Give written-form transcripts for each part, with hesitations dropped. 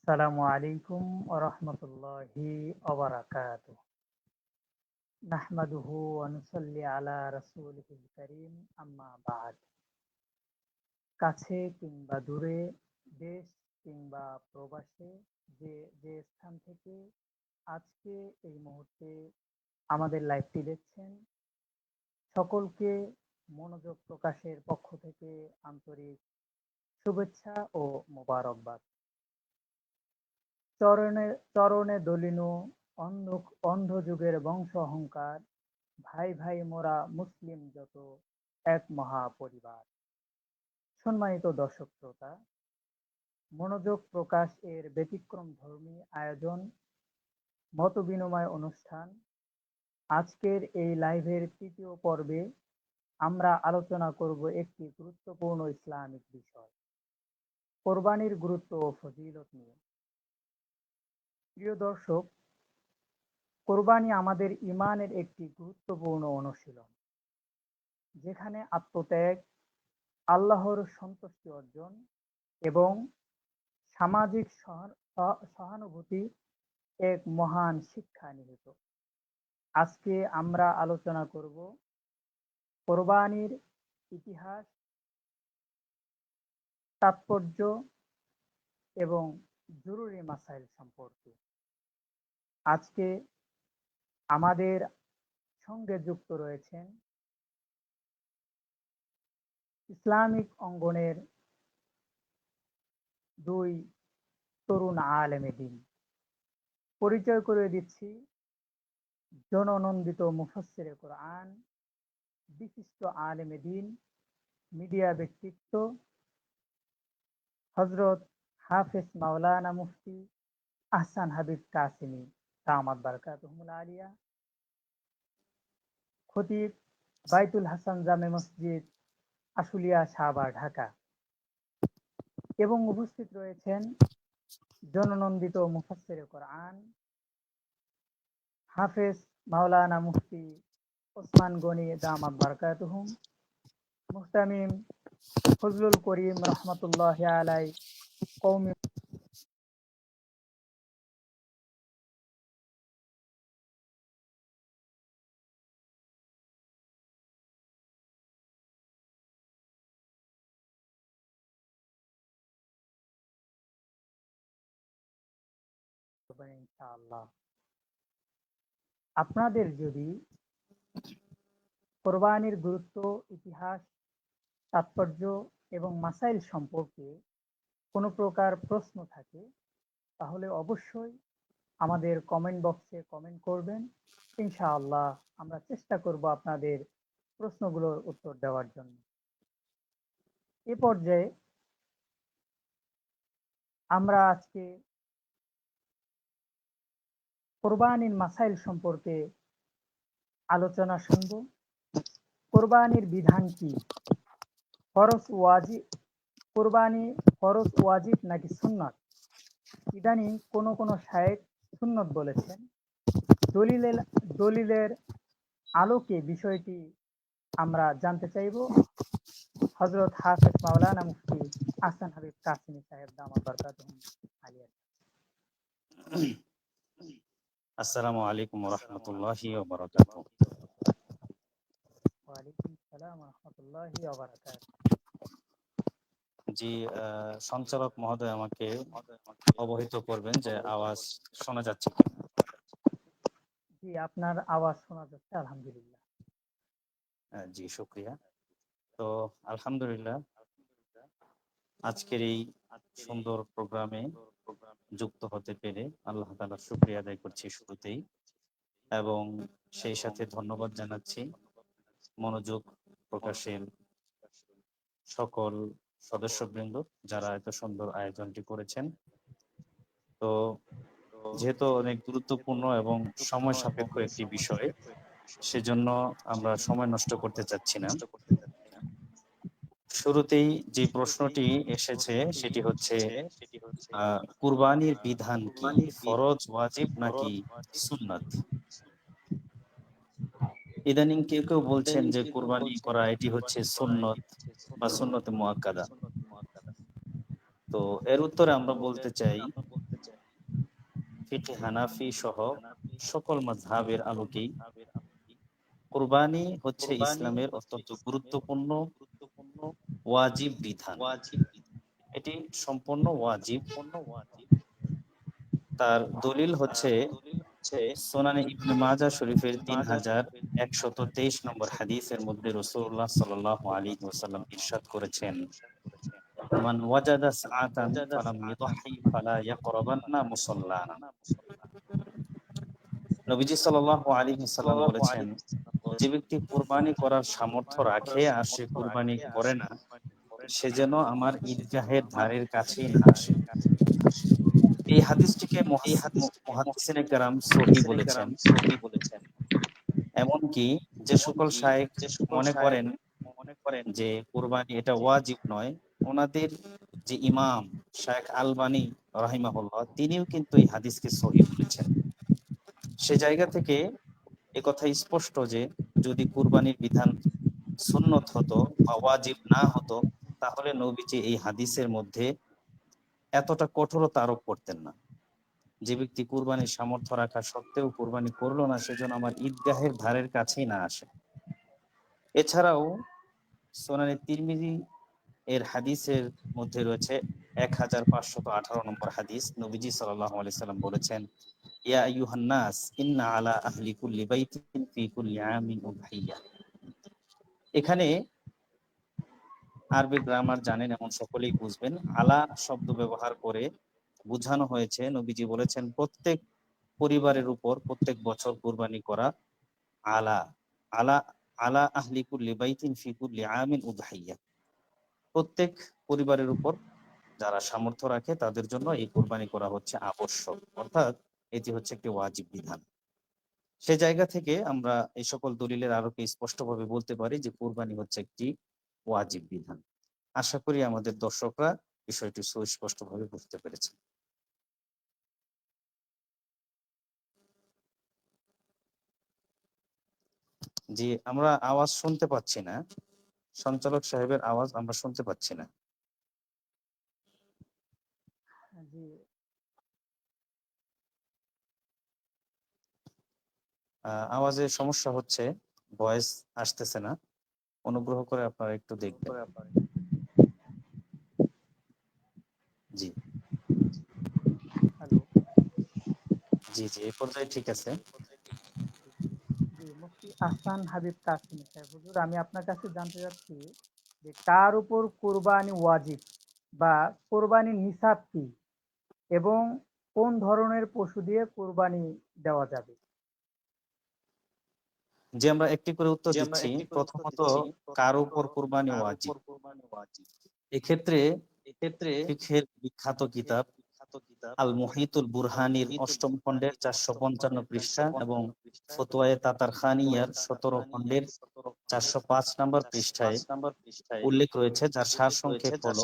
আসসালামু আলাইকুম ওয়া রাহমাতুল্লাহি ওয়া বারাকাতুহু। নাহমাদুহু ওয়া নুসাল্লি আলা রাসূলিহিল কারীম আম্মা বা'দ। কাছে কিংবা দূরে, দেশ কিংবা প্রবাসে যে যে স্থান থেকে আজকে এই মুহূর্তে আমাদের লাইভটি দেখছেন, সকলকে মনোযোগ প্রকাশের পক্ষ থেকে আন্তরিক শুভেচ্ছা ও মোবারকবাদ। চরণে চরণে দলিনু অন্ধ যুগের বংশ অহংকার, ভাই ভাই মোরা মুসলিম যত, এক মহা পরিবার। সম্মানিত দর্শক শ্রোতা, মনোযোগ প্রকাশ এর ব্যতিক্রমধর্মী আয়োজন, মত বিনিময় অনুষ্ঠান। আজকের এই লাইভের তৃতীয় পর্বে আমরা আলোচনা করব একটি গুরুত্বপূর্ণ ইসলামিক বিষয়, কোরবানির গুরুত্ব ও ফজিলত নিয়ে। প্রিয় দর্শক, কোরবানি আমাদের ঈমানের একটি গুরুত্বপূর্ণ অনুশীলন, যেখানে আত্মত্যাগ, আল্লাহর সন্তুষ্টি অর্জন এবং সামাজিক সহানুভূতি এক মহান শিক্ষা নিহিত। আজকে আমরা আলোচনা করব কোরবানির ইতিহাস, তাৎপর্য এবং জরুরি মাসাইল সম্পর্কে। আজকে আমাদের সঙ্গে যুক্ত রয়েছেন ইসলামিক অঙ্গনের দুই তরুণ আলেমে দ্বীন। পরিচয় করে দিচ্ছি জননন্দিত মুফাসসিরে কোরআন, বিশিষ্ট আলেমে দ্বীন, মিডিয়া ব্যক্তিত্ব হযরত হাফেজ মাওলানা মুফতি আহসান হাবিব কাসেমী দামাত বারাকাতুহুল আলিয়া, খতিব বাইতুল হাসান জামে মসজিদ, আশুলিয়া, সাভার, ঢাকা। এবং উপস্থিত রয়েছেন জননন্দিত মুফাসসিরে কোরআন, হাফেজ মাওলানা মুফতি ওসমান গনি দামাত বারাকাতুহুম, মুহতামিম ফজলুল করিম রহমতুল্লাহি আলাই, কওমি ইনশাআল্লাহ। আপনাদের যদি কোরবানির গুরুত্ব, ইতিহাস, তাৎপর্য এবং মাসাইল সম্পর্কে কোনো প্রকার প্রশ্ন থাকে, তাহলে অবশ্যই আমাদের কমেন্ট বক্সে কমেন্ট করবেন। ইনশাআল্লাহ আমরা চেষ্টা করব আপনাদের প্রশ্নগুলোর উত্তর দেওয়ার জন্য। এ পর্যায়ে আমরা আজকে কোরবানির মাসাইল সম্পর্কে আলোচনা শুনব। কোরবানির বিধান কি? ফরজ ওয়াজিব, কোরবানি ফরজ ওয়াজিব নাকি সুন্নাত? ইদানিং কোনো শায়েখ সুন্নত বলেছেন। দলিলের দলিলের আলোকে বিষয়টি আমরা জানতে চাইব হযরত হাফেজ মাওলানা মুফতি আহসান হাবিব কাসেমী সাহেব দামাত বারকাতুহুম আলিয়া। আসসালামু আলাইকুম ওয়া রাহমাতুল্লাহি ওয়া বারাকাতুহু। ওয়ালাইকুম আসসালাম ওয়া রাহমাতুল্লাহি ওয়া বারাকাতুহু। জি, সঞ্চালক মহোদয় আমাকে অবহিত করবেন যে আওয়াজ শোনা যাচ্ছে কিনা। জি, আপনার আওয়াজ শোনা যাচ্ছে আলহামদুলিল্লাহ। জি, শুকরিয়া। তো আলহামদুলিল্লাহ, আজকের এই সুন্দর প্রোগ্রামে যুক্ত হতে পেরে আল্লাহ তাআলার শুকরিয়া আদায় করছি শুরুতেই, এবং সেই সাথে ধন্যবাদ জানাচ্ছি মনোযোগ প্রকাশের সকল সদস্যবৃন্দ যারা এত সুন্দর আয়োজনটি করেছেন। তো যেহেতু অনেক গুরুত্বপূর্ণ এবং সময় সাপেক্ষ একটি বিষয়, সেজন্য আমরা সময় নষ্ট করতে চাচ্ছি না। শুরুতেই যে প্রশ্নটি এসেছে সেটি হচ্ছে, কুরবানির বিধান কি? ফরজ, ওয়াজিব নাকি সুন্নাত? ইদানিং কেউ কেউ বলছেন যে কুরবানি করা এটি হচ্ছে সুন্নত বা সুন্নতে মুআক্কাদা। তো এর উত্তরে আমরা বলতে চাই, ফিকহে হানাফি সহ সকল মাযহাবের আলোকেই কুরবানি হচ্ছে ইসলামের অত্যন্ত গুরুত্বপূর্ণ ওয়াজিব বিধান। এটি সম্পূর্ণ ওয়াজিব। তার দলিল হচ্ছে সুনানে ইবনে মাজাহ শরীফের 3123 নম্বর হাদিসের মধ্যে রাসূলুল্লাহ সাল্লাল্লাহু আলাইহি ওয়াসাল্লাম ইরশাদ করেছেন, মান ওয়াজাদা সাআতান ফালাম ইউদহি ফালা ইয়াকরাবান্না মুসাল্লানা। নবীজি সাল্লাল্লাহু আলাইহি ওয়াসাল্লাম বলেছেন, যে ব্যক্তি কুরবানি করার সামর্থ্য রাখে আর সে কুরবানি করে না, সে যেন আমার ঈদগাহের ধারের কাছেই না আসে। এই হাদিসটিকে মুহাদ্দিসিনে কেরাম সহিহ বলেছেন। এমনকি যে সকল শায়েখ মনে করেন যে কুরবানি এটা ওয়াজিব নয়, ওনাদের যে ইমাম শায়েখ আলবানী রাহিমাহুল্লাহ, তিনিও কিন্তু এই হাদিসকে সহিহ বলেছেন। সে জায়গা থেকে একথা স্পষ্ট যে যদি কুরবানির বিধান সুন্নত হতো বা ওয়াজিব না হতো, তাহলে নবীজি এই হাদিসের মধ্যে এতটা কঠোরতা আরোপ করতেন না। যে ব্যক্তি কুরবানির সামর্থ্য রাখা সত্ত্বেও কুরবানি করলো না, সেজন্য আমার ঈদগাহের ধারের কাছেই না আসে। এছাড়াও সুনানে তিরমিজি এর হাদিসের মধ্যে রয়েছে 1518 নম্বর হাদিস। নবীজি সাল্লাল্লাহু আলাইহি সাল্লাম বলেছেন, ইয়া আইয়ুহান নাস ইন্না আলা আহলি কুল্লি বাইতিন ফি কুল্লি আমিন উযহিয়া। এখানে আরবি গ্রামার জানেন এমন সকলেই বুঝবেন। আলা শব্দ ব্যবহার করে বোঝানো হয়েছে, নবীজি বলেছেন প্রত্যেক পরিবারের উপর প্রত্যেক বছর কুরবানি করা। আলা আলা আলা আহলি কুল্লি বাইতিন ফি কুল্লি আমিন উযহিয়া। প্রত্যেক পরিবারের উপর যারা সামর্থ্য রাখে তাদের জন্য এই কুরবানি করা হচ্ছে আবশ্যক, অর্থাৎ এটি হচ্ছে একটি ওয়াজিব বিধান। সে জায়গা থেকে আমরা এই সকল দলিলের আলোকে স্পষ্টভাবে বলতে পারি যে কুরবানি হচ্ছে একটি ওয়াজিব বিধান। আশা করি আমাদের দর্শকরা বিষয়টি সুস্পষ্টভাবে বুঝতে পেরেছেন। জি, আমরা আওয়াজ শুনতে পাচ্ছি না, সঞ্চালক সাহেবের আওয়াজ আমরা শুনতে পাচ্ছি না। জি, আওয়াজের সমস্যা হচ্ছে, ভয়েস আসতেছে না। অনুগ্রহ করে আপনারা একটু দেখবেন। জি হ্যালো। জি জি, এই পর্যায়ে ঠিক আছে। জি, মুফতি আহসান হাবিব কাসেমি সাহেব, হুজুর আমি আপনার কাছে জানতে চাচ্ছি যে কার উপর কোরবানি ওয়াজিব বা কোরবানির নিসাব কি এবং কোন ধরনের পশু দিয়ে কোরবানি দেওয়া যাবে? যে আমরা একটি করে উত্তর দিচ্ছি। প্রথমত, কার উপর কুরবানি ওয়াজিব? এক্ষেত্রে ফিকহের বিখ্যাত কিতাব আল মুহিতুল বুরহানির 8ম খণ্ডের 455 পৃষ্ঠা এবং ফতোয়ায়ে তাতারখানিয়ার 17 খণ্ডের 405 নম্বর পৃষ্ঠায় উল্লেখ রয়েছে, যার সারসংক্ষেপ হলো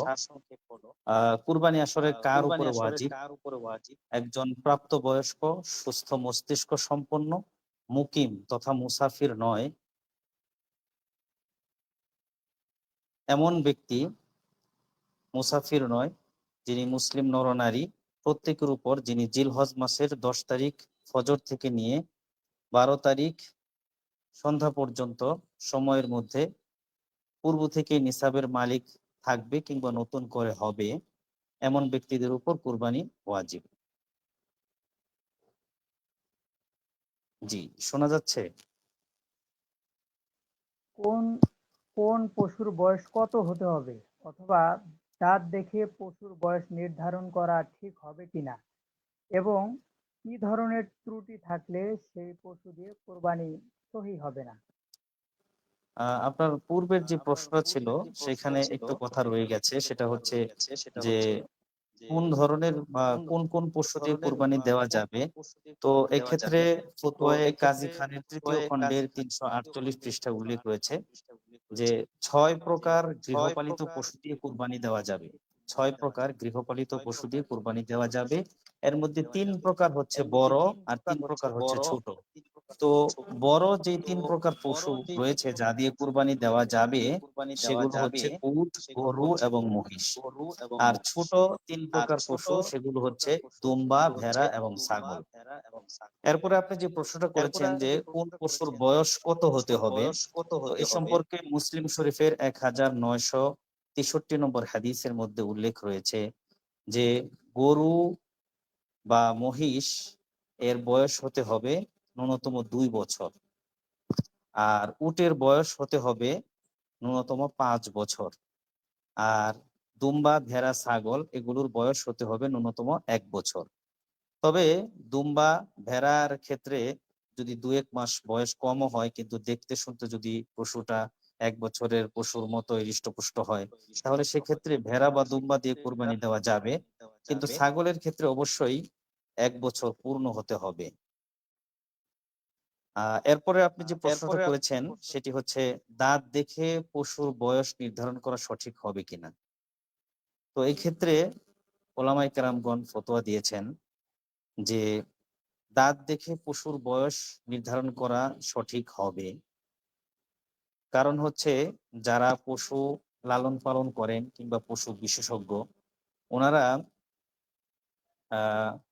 কুরবানি আসলে কার উপরে ওয়াজিব? একজন প্রাপ্তবয়স্ক, সুস্থ মস্তিষ্ক সম্পন্ন, মুকিম তথা মুসাফির নয় এমন ব্যক্তি, মুসাফির নয়, যিনি মুসলিম নরনারী, প্রত্যেকের উপর যিনি জিলহজ মাসের 10 তারিখ ফজর থেকে নিয়ে 12 তারিখ সন্ধ্যা পর্যন্ত সময়ের মধ্যে পূর্ব থেকে নিসাবের মালিক থাকবে কিংবা নতুন করে হবে, এমন ব্যক্তিদের উপর কুরবানি ওয়াজিব। জি, শোনা যাচ্ছে? কোন কোন পশুর বয়স কত হতে হবে, অথবা দাঁত দেখে পশুর বয়স নির্ধারণ করা ঠিক হবে কিনা, এবং কি ধরনের ত্রুটি থাকলে সেই পশু দিয়ে কোরবানি সহি হবে না? আপনার পূর্বের যে প্রশ্নটা ছিল সেখানে একটু কথা রয়ে গেছে, সেটা হচ্ছে যে কোন ধরনের বা কোন কোন পশু দিয়ে কুরবানি দেওয়া যাবে। তো এক্ষেত্রে ফতোয়ায়ে কাজী খানের 3য় খণ্ডের 348 পৃষ্ঠা উল্লেখ রয়েছে যে 6 প্রকার গৃহপালিত পশু দিয়ে কুরবানি দেওয়া যাবে। 6 প্রকার গৃহপালিত পশু দিয়ে কুরবানি দেওয়া যাবে। এর মধ্যে 3 প্রকার হচ্ছে বড় আর 3 প্রকার হচ্ছে ছোট। তো বড় যে ৩ প্রকার পশু রয়েছে যা দিয়ে কুরবানি দেওয়া যাবে সেগুলো হচ্ছে উট, গরু এবং মহিষ। আর ছোট ৩ প্রকার পশু সেগুলো হচ্ছে দুম্বা, ভেড়া এবং ছাগল। এরপরে আপনি যে প্রশ্নটা করেছেন যে কোন পশুর বয়স কত হতে হবে, তো এ সম্পর্কে মুসলিম শরীফের 1963 নম্বর হাদিসের মধ্যে উল্লেখ রয়েছে যে গরু বা মহিষ এর বয়স হতে হবে ন্যূনতম ২ বছর, আর উটের বয়স হতে হবে ন্যূনতম ৫ বছর, আর দুম্বা, ভেড়া, ছাগল এগুলোর বয়স হতে হবে ন্যূনতম ১ বছর। তবে দুম্বা, ভেড়ার ক্ষেত্রে যদি ২-১ মাস বয়স কমও হয়, কিন্তু দেখতে শুনতে যদি পশুটা ১ বছরের পশুর মতো হৃষ্টপুষ্ট হয়, তাহলে সেক্ষেত্রে ভেড়া বা দুম্বা দিয়ে কোরবানি দেওয়া যাবে। কিন্তু ছাগলের ক্ষেত্রে অবশ্যই ১ বছর পূর্ণ হতে হবে। এরপরে আপনি যে প্রশ্নটা করেছেন সেটি হচ্ছে দাঁত দেখে পশুর বয়স নির্ধারণ করা সঠিক হবে কিনা। তো এই ক্ষেত্রে ওলামায়ে কেরামগণ ফতোয়া দিয়েছেন যে দাঁত দেখে পশুর বয়স নির্ধারণ করা সঠিক হবে। কারণ হচ্ছে যারা পশু লালন পালন করেন কিংবা পশু বিশেষজ্ঞ, ওনারা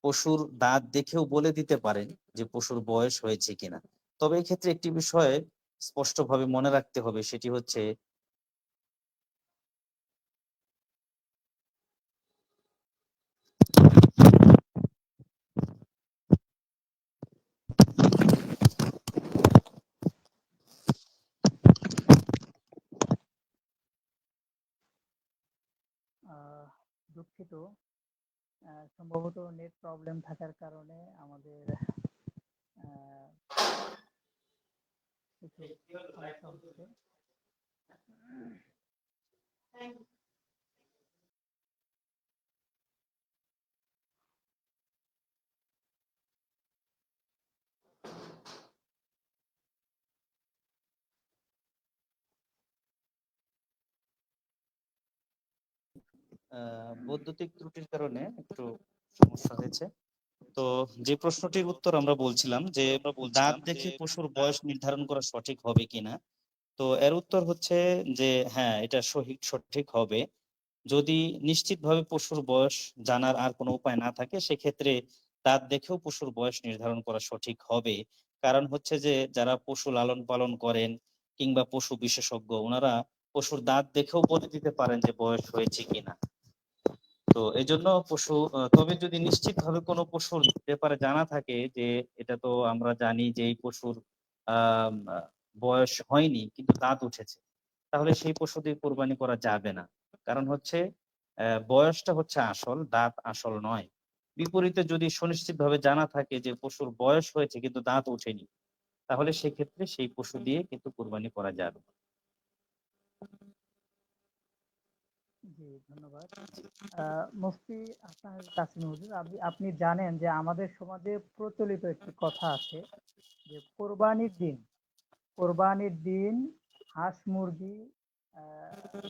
পশুর দাঁত দেখেও বলে দিতে পারেন যে পশুর বয়স হয়েছে কিনা। তবে এক্ষেত্রে একটি বিষয় স্পষ্টভাবে মনে রাখতে হবে, সেটি হচ্ছে আহ, দুঃখিত, সম্ভবত নেট প্রবলেম থাকার কারণে আমাদের আহ, কিছু সমস্যা হচ্ছে। বৈদ্যুতিক ত্রুটির কারণে একটু সমস্যা হয়েছে। তো যে প্রশ্নটির উত্তর আমরা বলছিলাম যে দাঁত দেখে পশুর বয়স নির্ধারণ করা সঠিক হবে কিনা, তো এর উত্তর হচ্ছে যে হ্যাঁ, এটা সঠিক হবে। যদি নিশ্চিতভাবে পশুর বয়স জানার আর কোনো উপায় না থাকে, সেক্ষেত্রে দাঁত দেখেও পশুর বয়স নির্ধারণ করা সঠিক হবে। কারণ হচ্ছে যে যারা পশু লালন পালন করেন কিংবা পশু বিশেষজ্ঞ, ওনারা পশুর দাঁত দেখেও বলে দিতে পারেন যে বয়স হয়েছে কিনা। তো এই জন্য তবে যদি নিশ্চিতভাবে কোনো পশুর ব্যাপারে জানা থাকে যে এটা তো আমরা জানি যে এই পশুর আহ বয়স হয়নি কিন্তু দাঁত উঠেছে, তাহলে সেই পশু দিয়ে কোরবানি করা যাবে না। কারণ হচ্ছে বয়সটা হচ্ছে আসল, দাঁত আসল নয়। বিপরীতে যদি সুনিশ্চিতভাবে জানা থাকে যে পশুর বয়স হয়েছে কিন্তু দাঁত ওঠেনি, তাহলে সেক্ষেত্রে সেই পশু দিয়ে কিন্তু কোরবানি করা যাবে। জি, ধন্যবাদ। মুফতি হাসান কাসিম হুজুর, আপনি জানেন যে আমাদের সমাজে প্রচলিত একটি কথা আছে যে কোরবানির দিন হাঁস মুরগি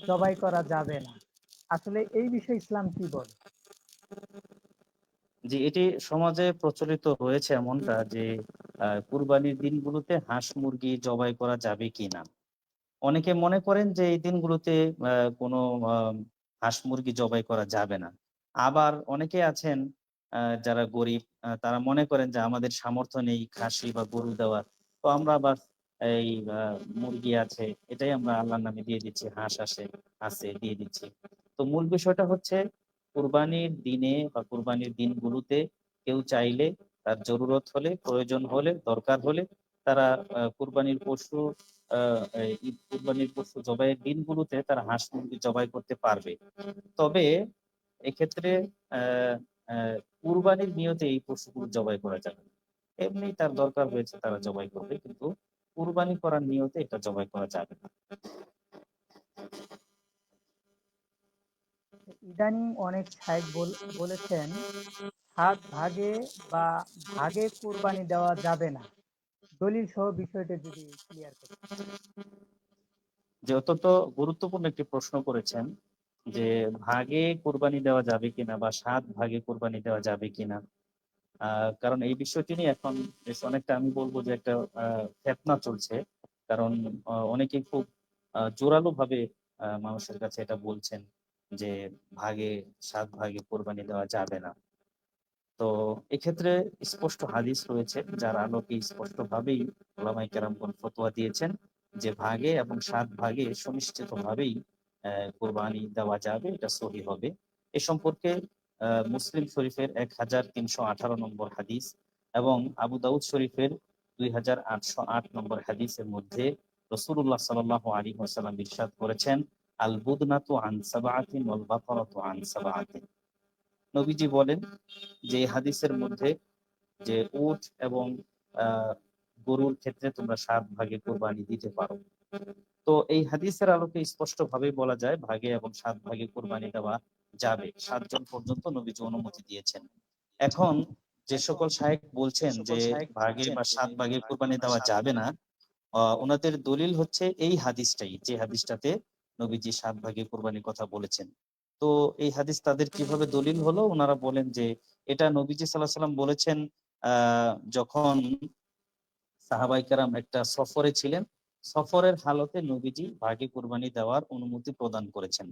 জবাই করা যাবে না। আসলে এই বিষয়ে ইসলাম কি বলে? যে এটি সমাজে প্রচলিত রয়েছে এমনটা যে কুরবানির দিনগুলোতে হাঁস মুরগি জবাই করা যাবে কিনা। অনেকে মনে করেন যে এই দিনগুলোতে কোনো হাঁস মুরগি জবাই করা যাবে না। আবার অনেকে আছেন যারা গরিব, তারা মনে করেন যে আমাদের সামর্থ্য নেই খাসি বা গরু দেওয়ার, তো আমরা আবার এই মুরগি আছে এটাই আমরা আল্লাহর নামে দিয়ে দিচ্ছি, হাঁস আছে দিয়ে দিচ্ছি। তো মূল বিষয়টা হচ্ছে কুরবানির দিনে বা কুরবানির দিনগুলোতে কেউ চাইলে, তার জরুরত হলে, প্রয়োজন হলে, দরকার হলে তারা কুরবানির পশু জবাইয়ের দিনগুলোতে তারা হাঁস মুরগি জবাই করতে পারবে। তবে এক্ষেত্রে আহ কুরবানির নিয়তে এই পশুগুলো জবাই করা যাবে না। এমনি তার দরকার হয়েছে তারা জবাই করবে, কিন্তু কুরবানি করার নিয়তে এটা জবাই করা যাবে না। ইদানিং অনেক শাইখ বলেছেন 7 ভাগে বা ভাগে কোরবানি দেওয়া যাবে না। দলিল সহ বিষয়টা যদি ক্লিয়ার করতেন। যে অত্যন্ত গুরুত্বপূর্ণ একটি প্রশ্ন করেছেন যে ভাগে কোরবানি দেওয়া যাবে কিনা বা 7 ভাগে কোরবানি দেওয়া যাবে কিনা। কারণ এই বিষয়টি নিয়ে এখন বেশ অনেকটা আমি বলবো যে একটা ফেতনা চলছে। কারণ অনেকেই খুব জোরালো ভাবে মানুষের কাছে এটা বলছেন যে ভাগে 7 ভাগে কোরবানি দেওয়া যাবে না। তো এক্ষেত্রে স্পষ্ট হাদিস রয়েছে যার আলোকে স্পষ্ট ভাবেই ওলামায়ে কেরামগণ ফতোয়া দিয়েছেন যে ভাগে এবং 7 ভাগে সুনিশ্চিত ভাবেই কোরবানি দেওয়া যাবে, এটা সহি হবে। এ সম্পর্কে মুসলিম শরীফের 1318 নম্বর হাদিস এবং আবু দাউদ শরীফের 2808 নম্বর হাদিসের মধ্যে রাসূলুল্লাহ সাল্লাল্লাহু আলাইহি ওয়াসাল্লাম ইরশাদ করেছেন, আল বুদনাতু আন সাবআতিন ওয়াল বাকারাতু আন সাবআতিন। নবীজি বলেন যে এই হাদিসের মধ্যে যে উট এবং আহ, গরুর ক্ষেত্রে তোমরা 7 ভাগে কোরবানি দিতে পারো। তো এই হাদিসের আলোকে স্পষ্ট ভাবে বলা যায় ভাগে এবং 7 ভাগে কোরবানি দেওয়া যাবে। 7 জন পর্যন্ত নবীজি অনুমতি দিয়েছেন। এখন যে সকল শায়েখ বলছেন যে ভাগে বা 7 ভাগে কোরবানি দেওয়া যাবে না, ওনাদের দলিল হচ্ছে এই হাদিসটাই, যে হাদিসটাতে নবীজি 7 ভাগে কোরবানির কথা বলেছেন। তো এই হাদিস তাদের কিভাবে দলিল হলো, ওনারা বলেন যে এটা নবীজি সাল্লাল্লাহু আলাইহি সাল্লাম বলেছেন যখন সাহাবায়ে কেরাম একটা সফরে ছিলেন, সফরের হালতে নবীজি ভাগে কোরবানি দেওয়ার অনুমতি প্রদান করেছেন।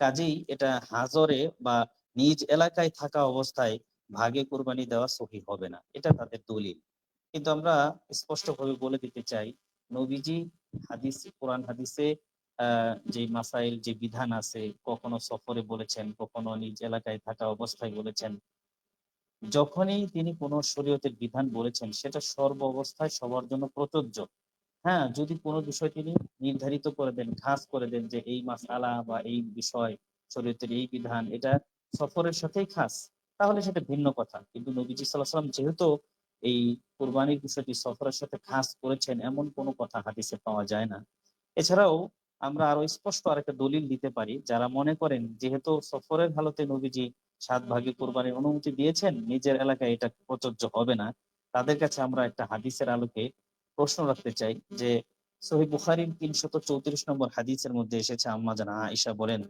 কাজেই এটা হাজরে বা নিজ এলাকায় থাকা অবস্থায় ভাগে কোরবানি দেওয়া সহিহ হবে না, এটা তাদের দলিল। কিন্তু আমরা স্পষ্টভাবে বলে দিতে চাই, নবীজি হাদিস, কোরআন হাদিসে যে মাসাইল, যে বিধান আছে, কখনো সফরে বলেছেন, কখনো নিজ এলাকায় থাকা অবস্থায় বলেছেন। যখনই তিনি কোনো শরীয়তের বিধান বলেছেন সেটা সর্ব অবস্থায় সবার জন্য প্রযোজ্য। হ্যাঁ, যদি কোনো বিষয় তিনি নির্ধারিত করে দেন, খাস করে দেন যে এই মাসআলা বা এই বিষয়, শরীয়তের এই বিধান এটা সফরের সাথেই খাস, তাহলে সেটা ভিন্ন কথা। কিন্তু নবীজি সাল্লাল্লাহু আলাইহি ওয়াসাল্লাম যেহেতু এই কুরবানির বিষয়টি সফরের সাথে খাস করেছেন, এমন কোনো কথা হাদিসে পাওয়া যায় না। এছাড়াও আমরা আরো স্পষ্ট আরেকটা দলিল দিতে পারি, যারা মনে করেন যেহেতু সফরের হালতে নবীজি 7 ভাগে কোরবানির অনুমতি দিয়েছেন, নিজের এলাকায় এটা প্রযোজ্য হবে না, তাদের কাছে আমরা একটা হাদিসের আলোকে প্রশ্ন রাখতে চাই যে সহিহ বুখারীর 334 নম্বর হাদিসের মধ্যে এসেছে, আম্মা জান আয়েশা বলেন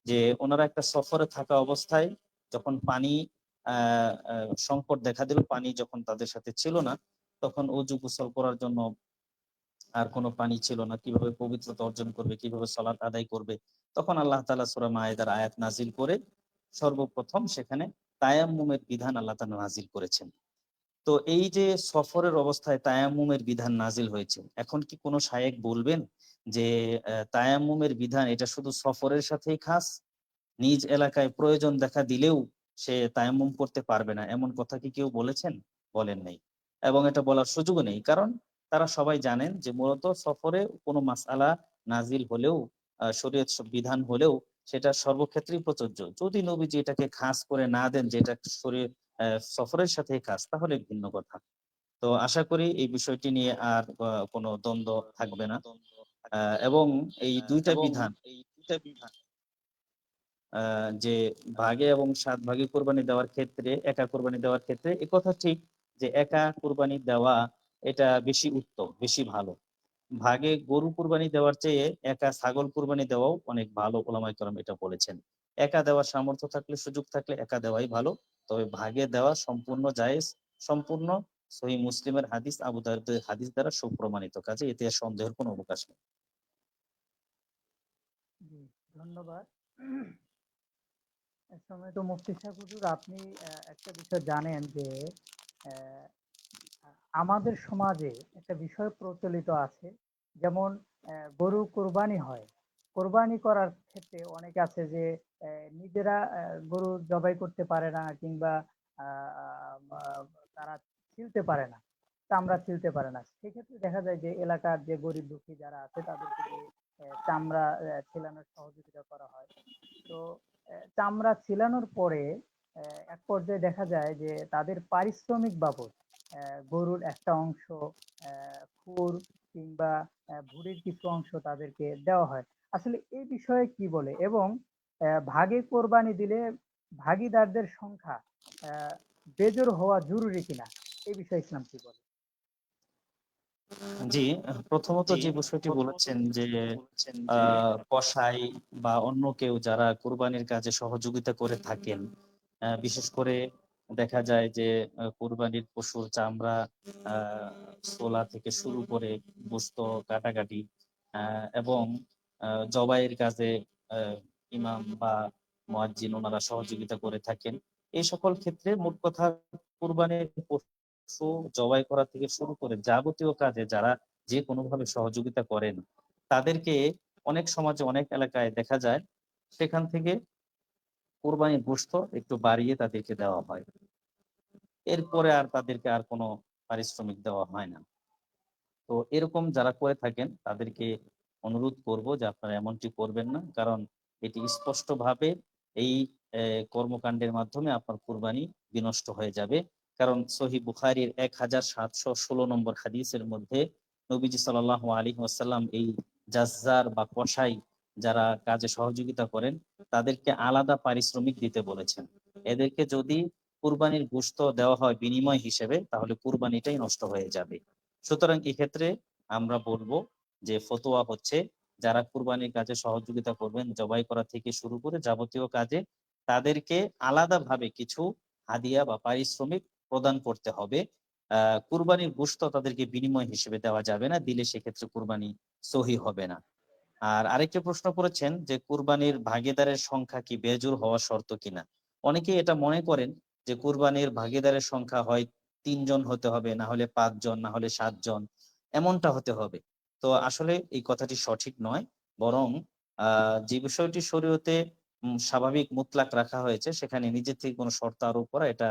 যে ওনারা একটা সফরে থাকা অবস্থায় যখন পানি সংকট দেখা দিল, পানি যখন তাদের সাথে ছিল না, তখন অজু গোসল করার জন্য আর কোনো পানি ছিল না, কিভাবে পবিত্রতা অর্জন করবে, কিভাবে সালাত আদায় করবে, তখন আল্লাহ তাআলা সূরা মায়েদার আয়াত নাজিল করে সর্বপ্রথম সেখানে তায়াম্মুমের বিধান আল্লাহ তাআলা নাজিল করেছেন। তো এই যে সফরের অবস্থায় তায়াম্মুমের বিধান নাজিল হয়েছে, এখন কি কোনো শায়েখ বলবেন যে তায়াম্মুমের বিধান এটা শুধু সফরের সাথেই খাস, নিজ এলাকায় প্রয়োজন দেখা দিলেও সে তায়াম্মুম করতে পারবে না, এমন কথা কি কেউ বলেছেন? বলেন নাই। এবং এটা বলার সুযোগও নেই, কারণ তারা সবাই জানেন যে মূলত সফরে কোনো মাসআলা নাজিল হলেও, শরীয়ত বিধান হলেও সেটা সর্বক্ষেত্রেই প্রযোজ্য। যদি নবীজি এটাকে খাস করে না দেন যে এটা শরীর সফরের সাথে খাস, তাহলে ভিন্ন কথা। তো আশা করি এই বিষয়টি নিয়ে আর কোনো দ্বন্দ্ব থাকবে না। এবং এই দুইটা বিধান, যে ভাগে এবং 7 ভাগে কোরবানি দেওয়ার ক্ষেত্রে, একা কোরবানি দেওয়ার ক্ষেত্রে একথা ঠিক যে একা কোরবানি দেওয়া এটা বেশি উত্তম, বেশি ভালো। ভাগে গরু কুরবানি দেওয়ার চেয়ে একা ছাগল কুরবানি দেওয়াও অনেক ভালো, ওলামায়ে কেরাম এটা বলেছেন। একা দেওয়ার সামর্থ্য থাকলে, সুযোগ থাকলে একা দেওয়াই ভালো। তবে ভাগে দেওয়া সম্পূর্ণ জায়েজ, সম্পূর্ণ সহিহ মুসলিমের হাদিস, আবু দাউদের হাদিস দ্বারা সুপ্রমাণিত, কাজে এতে আর সন্দেহের কোনো অবকাশ নেই। জি, ধন্যবাদ। সম্মানিত মুফতি সাহেব হুজুর, আপনি একটা বিষয় জানেন যে আহ, আমাদের সমাজে একটা বিষয় প্রচলিত আছে, যেমন গরু কোরবানি হয়। কোরবানি করার ক্ষেত্রে অনেকে আছে যে নিজেরা গরু জবাই করতে পারে না, কিংবা তারা ছিলতে পারে না, চামড়া ছিলতে পারে না। সেক্ষেত্রে দেখা যায় যে এলাকার যে গরিব দুঃখী যারা আছে তাদেরকে দিয়ে চামড়া ছিলানোর সহযোগিতা করা হয়। তো চামড়া ছিলানোর পরে এক পর্যায়ে দেখা যায় যে তাদের পারিশ্রমিক বাবদ গরুর একটা অংশ, খুর কিংবা ভুঁড়ির কিছু অংশ তাদেরকে দেওয়া হয়। আসলে এই বিষয়ে কি বলে, এবং ভাগে কোরবানি দিলে ভাগীদারদের সংখ্যা আহ, বেজোর হওয়া জরুরি কিনা, এই বিষয়ে ইসলাম কি বলে? জি, প্রথমত যে বিষয়টি বলেছেন যে কসাই বা অন্য কেউ যারা কুরবানির কাজে সহযোগিতা করে থাকেন, বিশেষ করে দেখা যায় যে কুরবানির পশুর চামড়া, ছোলা থেকে শুরু করে গোশত কাটাকাটি এবং জবাইয়ের কাজে ইমাম বা মুয়াজ্জিন ওনারা সহযোগিতা করে থাকেন। এই সকল ক্ষেত্রে মোট কথা কুরবানির পশু জবাই করা থেকে শুরু করে যাবতীয় কাজে যারা যে কোনোভাবে সহযোগিতা করেন তাদেরকে অনেক সমাজে অনেক এলাকায় দেখা যায় সেখান থেকে কোরবানির গোশত একটু বাড়িয়ে তাদেরকে দেওয়া হয়। এরপরে আর তাদেরকে আর কোনো পারিশ্রমিক দেওয়া হয় না। তো এরকম যারা করে থাকেন তাদেরকে অনুরোধ করব যে আপনারা এমনটি করবেন না, কারণ এটি স্পষ্টভাবে এই কর্মকাণ্ডের মাধ্যমে আপনার কুরবানি বিনষ্ট হয়ে যাবে। কারণ সহিহ বুখারীর 1716 নম্বর হাদিসের মধ্যে নবীজি সাল্লাল্লাহু আলাইহি ওয়াসাল্লাম এই জাজ্জার বা কসাই যারা কাজে সহযোগিতা করেন তাদেরকে আলাদা পারিশ্রমিক দিতে বলেছেন। এদেরকে যদি কুরবানির গোশত দেওয়া হয় বিনিময় হিসেবে তাহলে কুরবানিটাই নষ্ট হয়ে যাবে। সুতরাং এক্ষেত্রে আমরা বলবো যে ফতোয়া হচ্ছে যারা কুরবানির কাজে সহযোগিতা করবেন জবাই করা থেকে শুরু করে যাবতীয় কাজে তাদেরকে আলাদাভাবে কিছু হাদিয়া বা পারিশ্রমিক প্রদান করতে হবে। কুরবানির গোশত তাদেরকে বিনিময় হিসেবে দেওয়া যাবে না, দিলে সেক্ষেত্রে কুরবানি সহি হবে না। আর আরেকটি প্রশ্ন করেছেন যে কুরবানির ভাগীদারের সংখ্যা কি বেজুর হওয়া শর্ত কিনা। অনেকেই এটা মনে করেন যে কুরবানির ভাগীদারের সংখ্যা হয় 3 জন হতে হবে, না হলে 5 জন, না হলে 7 জন, এমনটা হতে হবে। তো আসলে এই কথাটি সঠিক নয়। বরং যে বিষয়টি শরীয়তে স্বাভাবিক মুতলাক রাখা হয়েছে সেখানে নিজে থেকে কোনো শর্ত আরোপ করা এটা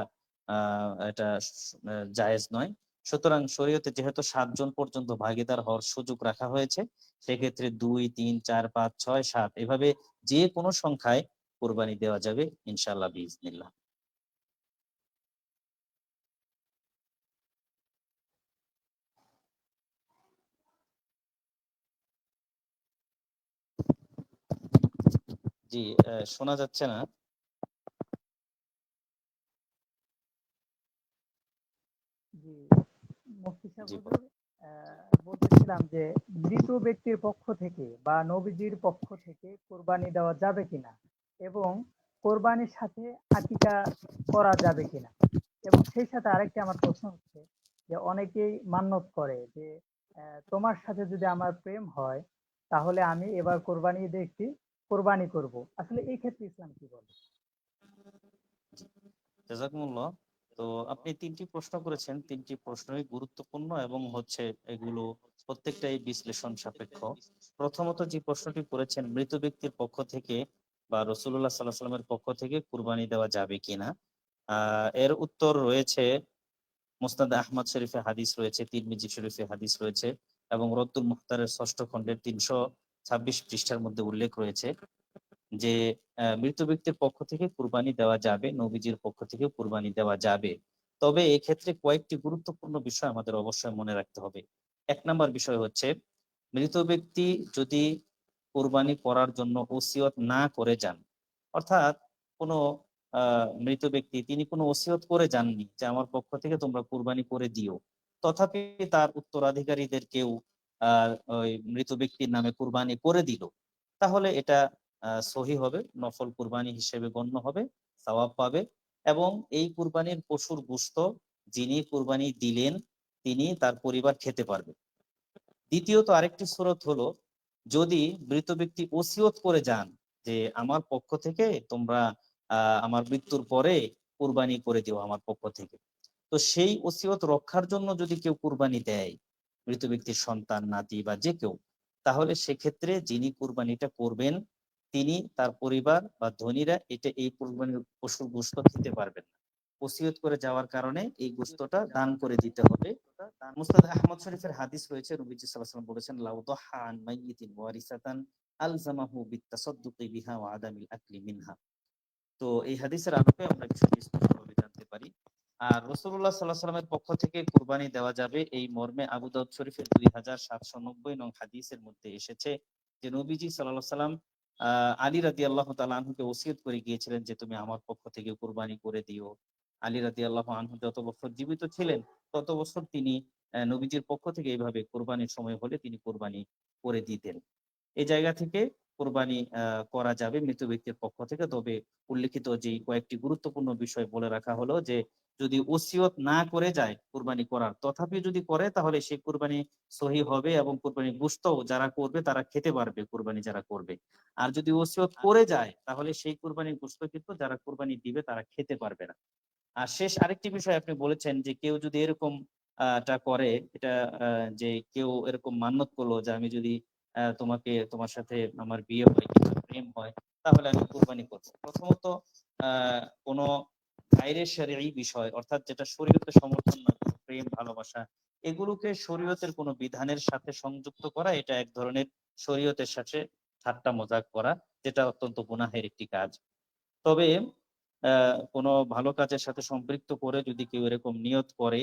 জায়েজ নয়। সুতরাং শরীয়তে যেহেতু 7 জন পর্যন্ত ভাগীদার হওয়ার সুযোগ রাখা হয়েছে সেক্ষেত্রে 2, 3, 4, 5, 6, 7 এভাবে যে কোনো সংখ্যায় কোরবানি দেওয়া যাবে ইনশাআল্লাহ বিইজনিল্লাহ। জি, শোনা যাচ্ছে না। জি, মুফতি সাহেব জি হুজুর, বলতেছিলাম যে মৃত ব্যক্তির পক্ষ থেকে বা নবীজির পক্ষ থেকে কোরবানি দেওয়া যাবে কিনা এবং কোরবানির সাথে আকিকা করা যাবে কিনা, এবং সেই সাথে আরেকটি আমার প্রশ্ন হচ্ছে যে অনেকেই মান্যত করে যে তোমার সাথে যদি আমার প্রেম হয় তাহলে আমি এবার কোরবানি ঈদে একটি কোরবানি করব, আসলে এই ক্ষেত্রে ইসলাম কি বলে? জাযাকুমুল্লাহ। তো আপনি 3টি প্রশ্ন করেছেন, 3টি প্রশ্নই গুরুত্বপূর্ণ এবং হচ্ছে এগুলো প্রত্যেকটাই বিশ্লেষণ সাপেক্ষ। প্রথমত যে প্রশ্নটি করেছেন মৃত ব্যক্তির পক্ষ থেকে বা রাসূলুল্লাহ সাল্লাল্লাহু আলাইহি ওয়াসাল্লামের পক্ষ থেকে কুরবানি দেওয়া যাবে কিনা, এর উত্তর রয়েছে মুসনাদ আহমদ শরীফে হাদিস রয়েছে, তিরমিজি শরীফে হাদিস রয়েছে এবং রদ্দুল মুখতারের 6ষ্ঠ খণ্ডের 326 পৃষ্ঠার মধ্যে উল্লেখ রয়েছে যে মৃত ব্যক্তির পক্ষ থেকে কুরবানি দেওয়া যাবে, নবীজির পক্ষ থেকে কুরবানি দেওয়া যাবে। তবে এক্ষেত্রে কয়েকটি গুরুত্বপূর্ণ বিষয় আমাদের অবশ্যই মনে রাখতে হবে। 1 নম্বর বিষয় হচ্ছে মৃত ব্যক্তি যদি কুরবানি করার জন্য ওসিয়ত না করে যান, অর্থাৎ কোনো মৃত ব্যক্তি তিনি কোনো ওসিয়ত করে যাননি যে আমার পক্ষ থেকে তোমরা কুরবানি করে দিও, তথাপি তার উত্তরাধিকারীদের কেউ ওই মৃত ব্যক্তির নামে কুরবানি করে দিল, তাহলে এটা সহি হবে, নফল কুরবানি হিসেবে গণ্য হবে, সওয়াব পাবে এবং এই কুরবানির পশুর গোশত যিনি কুরবানি দিলেন তিনি তার পরিবার খেতে পারবে। দ্বিতীয়ত আরেকটি সুরত হলো যদি মৃত ব্যক্তি ওসিয়ত করে যান যে আমার পক্ষ থেকে তোমরা আমার মৃত্যুর পরে কুরবানি করে দিও আমার পক্ষ থেকে, তো সেই ওসিয়ত রক্ষার জন্য যদি কেউ কুরবানি দেয়, মৃত ব্যক্তির সন্তান, নাতি বা যে কেউ, তাহলে সেক্ষেত্রে যিনি কুরবানিটা করবেন তিনি তার পরিবার বা ধনীরা এই কুরবানির পশুর গোশত খেতে পারবেন না। ওসিয়ত করে যাওয়ার কারণে এই গোশতটা দান করে দিতে হবে। মুসনাদ আহমদ শরীফের হাদিস রয়েছে, নবীজি সাল্লাল্লাহু আলাইহি ওয়াসাল্লাম বলেছেন লাউ দাহা আন মাইয়িতিন ওয়ারিসাতান আলজামাহু বিত্তাসাদ্দুকি বিহা ওয়া আদামিল আকলি মিনহা। তো এই হাদিসের আলোকে আমরা বিষয়টি স্পষ্টভাবে জানতে পারি। আর রাসূলুল্লাহ সাল্লাল্লাহু আলাইহি ওয়াসাল্লামের পক্ষ থেকে কুরবানি দেওয়া যাবে এই মর্মে আবু দাউদ শরীফের 2790 নং হাদিসের মধ্যে এসেছে যে নবীজি সাল্লাল্লাহু আলাইহি ওয়াসাল্লাম আলী রাদিয়াল্লাহু তাআলা আনহুকে ওসিয়ত করে গিয়েছিলেন যে তুমি আমার পক্ষ থেকে কুরবানি করে দিও। আলী রাদিয়াল্লাহু আনহু যত বছর জীবিত ছিলেন তত বছর তিনি নবীজির পক্ষ থেকে এইভাবে কুরবানির সময় হলে তিনি কুরবানি করে দিতেন। এই জায়গা থেকে কুরবানি করা যাবে মৃত ব্যক্তির পক্ষ থেকে। তবে উল্লেখিত যে কয়েকটি গুরুত্বপূর্ণ বিষয় বলে রাখা হলো যে যদি ওসিয়ত না করে যায় কুরবানি করার, তথাপি যদি করে তাহলে সেই কুরবানি সহি হবে এবং কুরবানি গোশতও যারা করবে তারা খেতে পারবে, কুরবানি যারা করবে। আর যদি ওসিয়ত করে যায় তাহলে সেই কুরবানির গোশত কিন্তু যারা কুরবানি দিবে তারা খেতে পারবে না। আর শেষ আরেকটি বিষয় আপনি বলেছেন যে কেউ যদি এরকম টা করে, এটা যে কেউ এরকম মান্যত করলো যে আমি যদি তোমার সাথে আমার বিয়ে হয় কিংবা প্রেম হয় তাহলে আমি কুরবানি করবো। প্রথমত কোনো গায়রে শরঈ বিষয় অর্থাৎ যেটা শরীয়তে সমর্থন না, কোনো প্রেম ভালোবাসা, এগুলোকে শরীয়তের কোনো বিধানের সাথে সংযুক্ত করা এটা এক ধরনের শরীয়তের সাথে ঠাট্টা মজাক করা, যেটা অত্যন্ত গুনাহের একটি কাজ। তবে কোনো ভালো কাজের সাথে সম্পৃক্ত করে যদি কেউ এরকম নিয়ত করে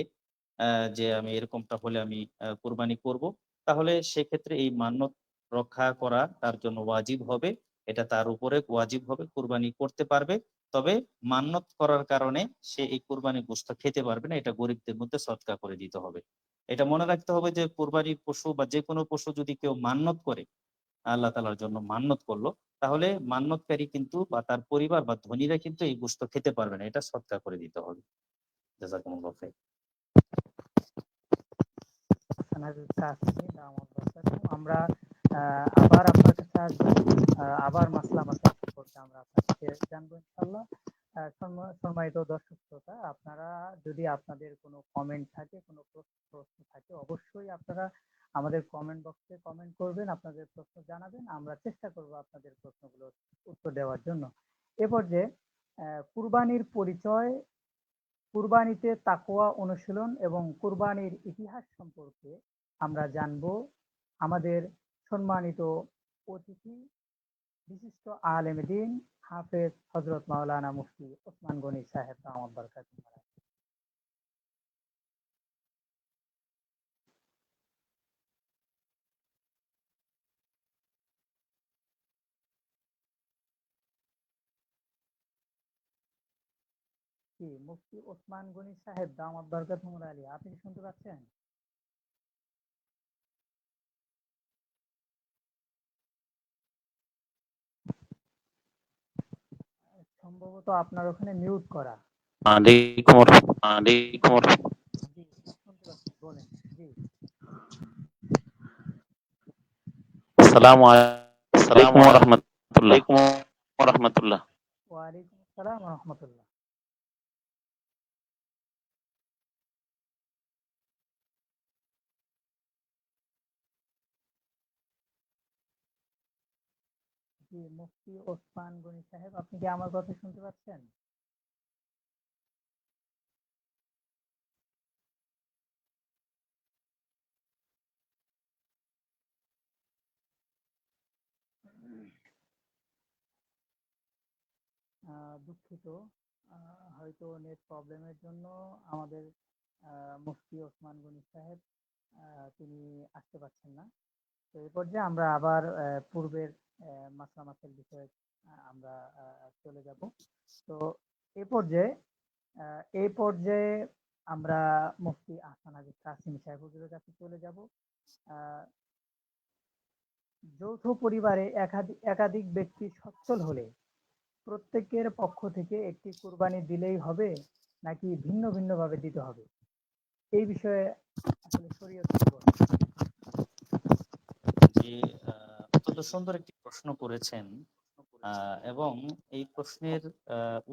যে আমি এরকমটা হলে আমি কুরবানি করব, তাহলে সেক্ষেত্রে এই মান্যত রক্ষা করা তার জন্য ওয়াজিব হবে। এটা তার উপরে ওয়াজিব হবে, কুরবানি করতে পারবে। তবে মান্যত করার কারণে সে এই কুরবানি গোশত খেতে পারবে না, এটা গরিবদের মধ্যে সদকা করে দিতে হবে। এটা মনে রাখতে হবে যে কুরবানির পশু বা যে কোনো পশু যদি কেউ মান্যত করে, আল্লাহ তাআলার জন্য মান্যত করলো, তাহলে মান্যতকারী কিন্তু বা তার পরিবার বা ধনীরা কিন্তু এই গোশত খেতে পারবে না, এটা সদকা করে দিতে হবে। জাযাকুমুল্লাহ খাইর। আমরা আবার আপনার কাছে আসবো, আবার মাসলা মাসাইল সম্পর্কে আমরা আপনার কাছে জানবো ইনশাআল্লাহ। সম্মানিত দর্শক শ্রোতা, আপনারা যদি আপনাদের কোনো কমেন্ট থাকে, কোনো প্রশ্ন থাকে, অবশ্যই আপনারা আমাদের কমেন্ট বক্সে কমেন্ট করবেন, আপনাদের প্রশ্ন জানাবেন, আমরা চেষ্টা করব আপনাদের প্রশ্নগুলোর উত্তর দেওয়ার জন্য। এ পর্যায়ে কুরবানির পরিচয়, কুরবানিতে তাকওয়া অনুশীলন এবং কুরবানির ইতিহাস সম্পর্কে আমরা জানব আমাদের সম্মানিত অতিথি, বিশিষ্ট আলেম দ্বীন হাফেজ হযরত মাওলানা মুফতি ওসমান গনি সাহেব দামাত বরকাতুহু। জি, মুফতি ওসমান গনি সাহেব দামাত বরকাতুহু আলী, আপনি কি শুনতে পাচ্ছেন? সম্ভবত আপনার ওখানে মিউট করা। জি, শুনতে পাচ্ছি, বলেন। জি। আসসালামু আলাইকুম আসসালামু ওয়া রাহমাতুল্লাহ। আলাইকুম ওয়া রাহমাতুল্লাহ। ওয়ালাইকুম আসসালাম ওয়া রাহমাতুল্লাহ। জি, মুফতি ওসমান গনি সাহেব, আপনি কি আমার কথা শুনতে পাচ্ছেন? দুঃখিত, হয়তো নেট প্রবলেমের জন্য আমাদের মুফতি ওসমান গনি সাহেব তিনি আসতে পারছেন না। তো এই পর্যায়ে আমরা আবার পূর্বের মাসলা মাসাইল বিষয়ে আমরা চলে যাব। তো এই পর্যায়ে আমরা মুফতি আহসান হাবীব কাসিম সাহেব হুজুরের কাছে চলে যাব। আহ, যৌথ পরিবারে একাধিক ব্যক্তি সচ্ছল হলে প্রত্যেকের পক্ষ থেকে একটি কুরবানি দিলেই হবে, নাকি ভিন্ন ভিন্ন ভাবে দিতে হবে? এই বিষয়ে আসলে শরীয়ত কি বলে? জি, অত্যন্ত সুন্দর একটি প্রশ্ন করেছেন এবং এই প্রশ্নের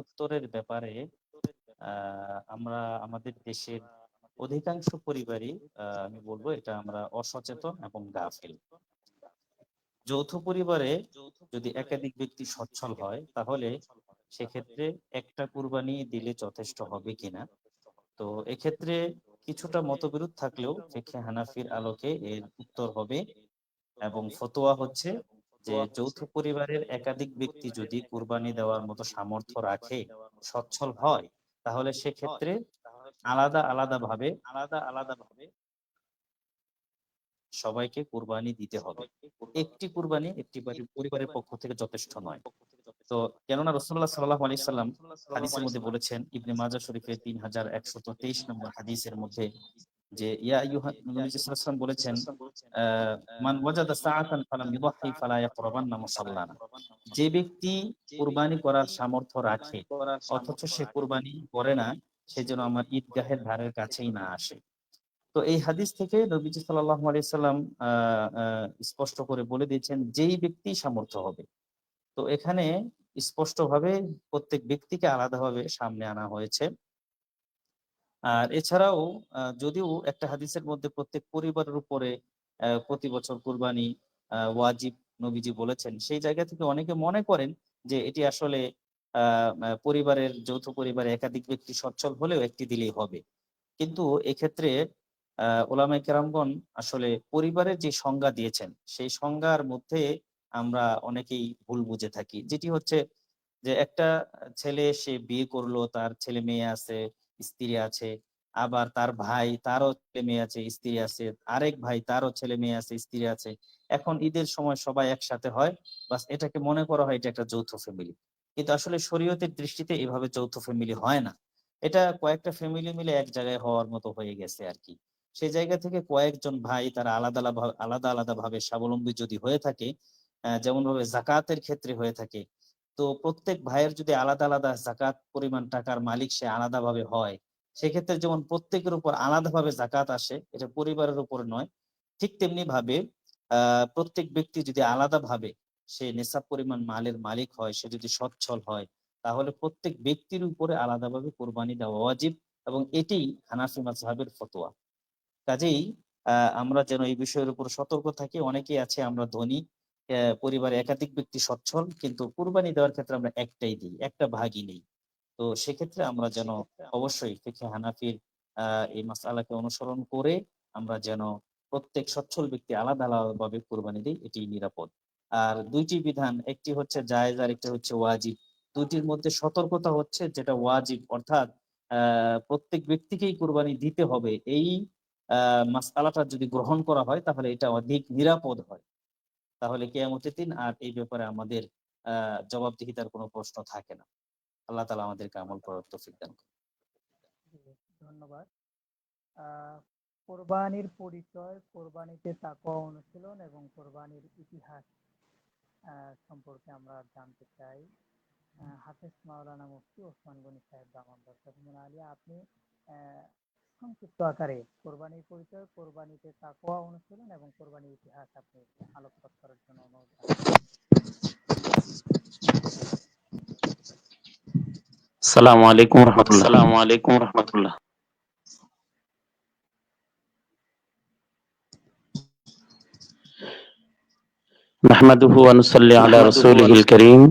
উত্তরের ব্যাপারে আমরা আমাদের দেশের অধিকাংশ পরিবারই আমি বলবো এটা আমরা অসচেতন এবং গাফিল। যৌথ পরিবারে যদি একাধিক ব্যক্তি সচ্ছল হয় তাহলে সেক্ষেত্রে একটা কুরবানি দিলে যথেষ্ট হবে কিনা, তো এক্ষেত্রে কিছুটা মতবিরোধ থাকলেও ফিকহে হানাফির আলোকে এর উত্তর হবে এবং ফতোয়া হচ্ছে যে যৌথ পরিবারের একাধিক ব্যক্তি যদি কুরবানি দেওয়ার মতো সামর্থ্য রাখে, সচ্ছল হয়, তাহলে সেক্ষেত্রে আলাদা আলাদা ভাবে সবাইকে কুরবানি দিতে হবে। একটি কুরবানি একটি পরিবারের পক্ষ থেকে যথেষ্ট নয়। তো কেননা রাসূলুল্লাহ সাল্লাল্লাহু আলাইহি সাল্লাম হাদিসের মধ্যে বলেছেন, ইবনে মাজাহ শরীফের 3123 নম্বর হাদিসের মধ্যে যে ইয়া আইয়ুহা নবী সাল্লাল্লাহু আলাইহি ওয়াসাল্লাম বলেছেন মান ওয়াজাদা সাআতান ফালাম ইউদাহি ফালা ইয়াকরাবান্না মুসাল্লানা। যে ব্যক্তি কুরবানি করার সামর্থ্য রাখে অথচ সে কুরবানি করে না, সে যেন আমার ঈদগাহের ধারের কাছেই না আসে। তো এই হাদিস থেকে নবীজি সাল্লাল্লাহু আলাইহি সাল্লাম স্পষ্ট করে বলে দিয়েছেন যেই ব্যক্তি সামর্থ্য হবে। তো এখানে স্পষ্টভাবে প্রত্যেক ব্যক্তিকে আলাদাভাবে সামনে আনা হয়েছে। আর এছাড়াও যদিও একটা হাদিসের মধ্যে প্রত্যেক পরিবারের উপরে প্রতি বছর কুরবানি ওয়াজিব নবীজি বলেছেন, সেই জায়গা থেকে অনেকে মনে করেন যে এটি আসলে পরিবারের যৌথ পরিবারে একাধিক ব্যক্তি সচ্ছল হলেও একটি দিলেই হবে। কিন্তু এক্ষেত্রে ওলামায়ে কেরামগণ আসলে পরিবারের যে সংজ্ঞা দিয়েছেন সেই সংজ্ঞার মধ্যে আমরা অনেকেই ভুল বুঝে থাকি, যেটি হচ্ছে যে একটা ছেলে সে বিয়ে করলো, তার ছেলে মেয়ে আছে, স্ত্রী আছে, আবার তার ভাই তারও ছেলে মেয়ে আছে, স্ত্রী আছে, আরেক ভাই তারও ছেলে মেয়ে আছে, স্ত্রী আছে। এখন ঈদের সময় সবাই একসাথে হয়, বাস এটাকে মনে করা হয় এটা একটা যৌথ ফ্যামিলি। কিন্তু আসলে শরীয়তের দৃষ্টিতে এভাবে যৌথ ফ্যামিলি হয় না। এটা কয়েকটা ফ্যামিলি মিলে এক জায়গায় হওয়ার মতো হয়ে গেছে আর কি। সেই জায়গা থেকে কয়েকজন ভাই তারা আলাদা আলাদা ভাবে স্বাবলম্বী যদি হয়ে থাকে, যেমন ভাবে জাকাতের ক্ষেত্রে হয়ে থাকে, তো প্রত্যেক ভাইয়ের যদি আলাদা আলাদা জাকাত পরিমাণ টাকার মালিক সে আলাদা ভাবে হয়, সেক্ষেত্রে যেমন প্রত্যেকের উপর আলাদাভাবে জাকাত আসে, এটা পরিবারের উপর নয়, ঠিক তেমনি ভাবে প্রত্যেক ব্যক্তি যদি আলাদা ভাবে সে নেশাব পরিমাণ মালের মালিক হয়, সে যদি সচ্ছল হয়, তাহলে প্রত্যেক ব্যক্তির উপরে আলাদাভাবে কোরবানি দেওয়া ওয়াজিব, এবং এটি হানাফি মাযহাবের ফতোয়া। কাজেই আমরা যেন এই বিষয়ের উপর সতর্ক থাকি। অনেকেই আছে আমরা ধনী, পরিবারে একাধিক ব্যক্তি সচ্ছল, কিন্তু কুরবানি দেওয়ার ক্ষেত্রে আমরা একটাই দিই, একটা ভাগই নেই। তো সেক্ষেত্রে আমরা যেন অবশ্যই ফিকহে হানাফির এই মাসআলাকে অনুসরণ করে আমরা যেন প্রত্যেক সচ্ছল ব্যক্তি আলাদা আলাদাভাবে কুরবানি দিই, এটি নিরাপদ। আর দুইটি বিধান, একটি হচ্ছে জায়েজ আর একটি হচ্ছে ওয়াজিব। দুইটির মধ্যে সতর্কতা হচ্ছে যেটা ওয়াজিব, অর্থাৎ প্রত্যেক ব্যক্তিকেই কুরবানি দিতে হবে, এই মাসআলাটা যদি গ্রহণ করা হয় তাহলে এটা অধিক নিরাপদ হয়। তাহলে কিয়ামতের দিন আর এই ব্যাপারে আমাদের জবাবদিহিতার কোনো প্রশ্ন থাকে না। আল্লাহ তাআলা আমাদেরকে আমল করার তৌফিক দান করুন। জি, ধন্যবাদ। আহ কোরবানির পরিচয়, কোরবানিতে তাকওয়া অনুশীলন এবং কোরবানির ইতিহাস সম্পর্কে আমরা জানতে চাই। হাফেজ মাওলানা মুফতি ওসমান গনি সাহেব দামাত বরকাতুহুল আলিয়া, আপনি আহ, সংক্ষিপ্ত আকারে কোরবানির পরিচয়, কোরবানিতে তাকওয়া অনুশীলন এবং কোরবানির ইতিহাস আপনি আলোকপাত করার জন্য অনুরোধ জানাচ্ছি। আসসালামু আলাইকুম রহমতুল্লাহ। আসসালামু আলাইকুম রহমতুল্লাহ। নাহমাদুহু ওয়া নুসাল্লি আলা রাসূলিহিল কারীম।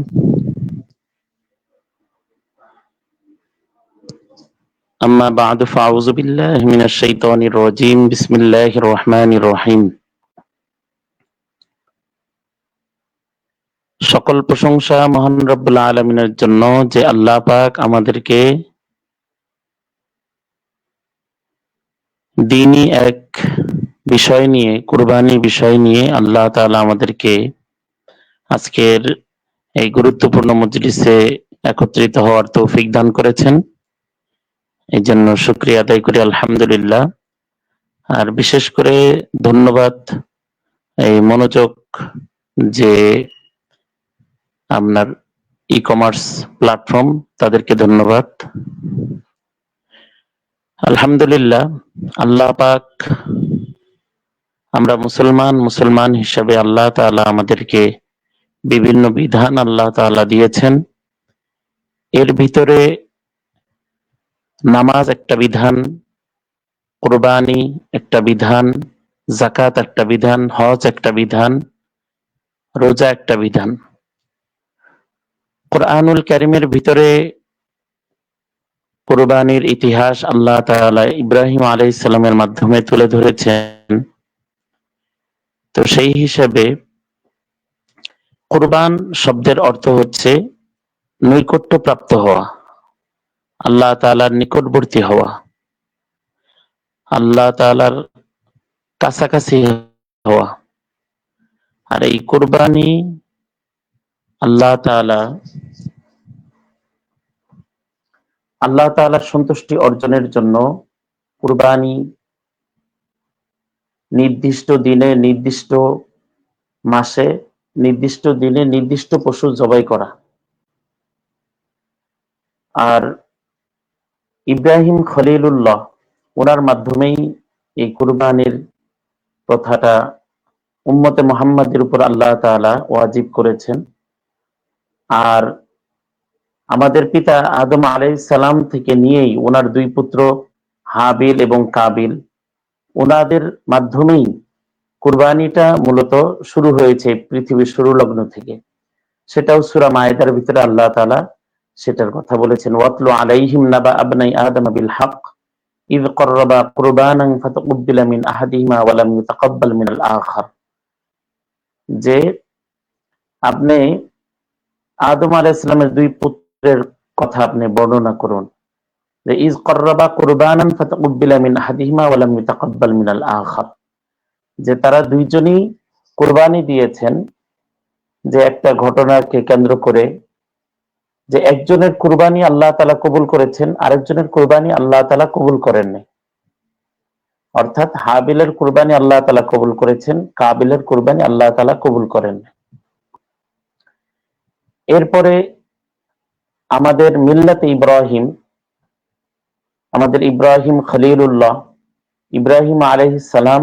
আম্মা বা'দু ফাআউযু বিল্লাহি মিনাশ শাইতানির রাজীম। বিসমিল্লাহির রহমানির রহিম। সকল প্রশংসা মহান রব্বুল আলামিনের জন্য, যে আল্লাহ পাক আমাদেরকে দ্বীনি এক বিষয় নিয়ে, কুরবানি বিষয় নিয়ে আল্লাহ তাআলা আমাদেরকে আজকের এই গুরুত্বপূর্ণ মজলিসে একত্রিত হওয়ার তৌফিক দান করেছেন। এই জন্য শুকরিয়া আদায় করি আলহামদুলিল্লাহ। আর বিশেষ করে ধন্যবাদ এই মনোযোগ, যে আপনার ই-কমার্স প্ল্যাটফর্ম, তাদেরকে ধন্যবাদ। আলহামদুলিল্লাহ, আল্লাহ পাক, আমরা মুসলমান হিসাবে আল্লাহ তাআলা আমাদেরকে বিভিন্ন বিধান আল্লাহ তাআলা দিয়েছেন। এর ভিতরে নামাজ একটা বিধান, কুরবানি একটা বিধান, যাকাত একটা বিধান, হজ একটা বিধান, রোজা একটা বিধান। কুরআনুল কারীমের ভিতরে কুরবানির ইতিহাস আল্লাহ তাআলা ইব্রাহিম আলাইহিস সালামের মাধ্যমে তুলে ধরেছেন। তো সেই হিসাবে কুরবান শব্দের অর্থ হচ্ছে নৈকট্য প্রাপ্ত হওয়া, আল্লাহ তাআলার নিকটবর্তী হওয়া, আল্লাহ তাআলার কাছাকাছি হওয়া। আর এই কুরবানি আল্লাহ তাআলার সন্তুষ্টি অর্জনের জন্য কুরবানি নির্দিষ্ট দিনে, নির্দিষ্ট মাসে, নির্দিষ্ট দিনে নির্দিষ্ট পশু জবাই করা। আর ইব্রাহিম খলিলুল্লাহ ওনার মাধ্যমেই এই কুরবানির প্রথাটা উম্মতে মুহাম্মাদের উপর আল্লাহ তাআলা ওয়াজিব করেছেন। আর আমাদের পিতা আদম আলাইহিস সালাম থেকে নিয়েই ওনার দুই পুত্র হাবিল এবং কাবিল, ওনাদের মাধ্যমেই কুরবানিটা মূলত শুরু হয়েছে পৃথিবীর শুরু লগ্ন থেকে। সেটাও সূরা মায়েদার ভিতরে আল্লাহ তাআলা সেটার কথা বলেছেন, ওয়াতলু আলাইহিম নাবা আবনাই আদম বিল হক ইয কররাবা কুরবানান ফাতাকুব্বিলা মিন আহাদিহিমা ওয়া লাম ইউতাকাব্বাল মিনাল আখার। যে আপনি আদম আলাইহিস সালামের দুই পুত্রের কথা আপনি বর্ণনা করুন, যে ইয কররাবা কুরবানান ফাতাকুব্বিলা মিন আহাদিহিমা ওয়া লাম ইউতাকাব্বাল মিনাল আখার, যে তারা দুইজনই কুরবানি দিয়েছেন, যে একটা ঘটনাকে কেন্দ্র করে, যে একজনের কুরবানি আল্লাহ তাআলা কবুল করেছেন, আরেকজনের কুরবানি আল্লাহ তাআলা কবুল করেননি। অর্থাৎ হাবিলের কুরবানি আল্লাহ তাআলা কবুল করেছেন, কাবিলের কুরবানি আল্লাহ তাআলা কবুল করেননি। এরপরে আমাদের মিল্লাতে ইব্রাহিম, আমাদের ইব্রাহিম খলিলুল্লাহ, ইব্রাহিম আলাইহিস সালাম,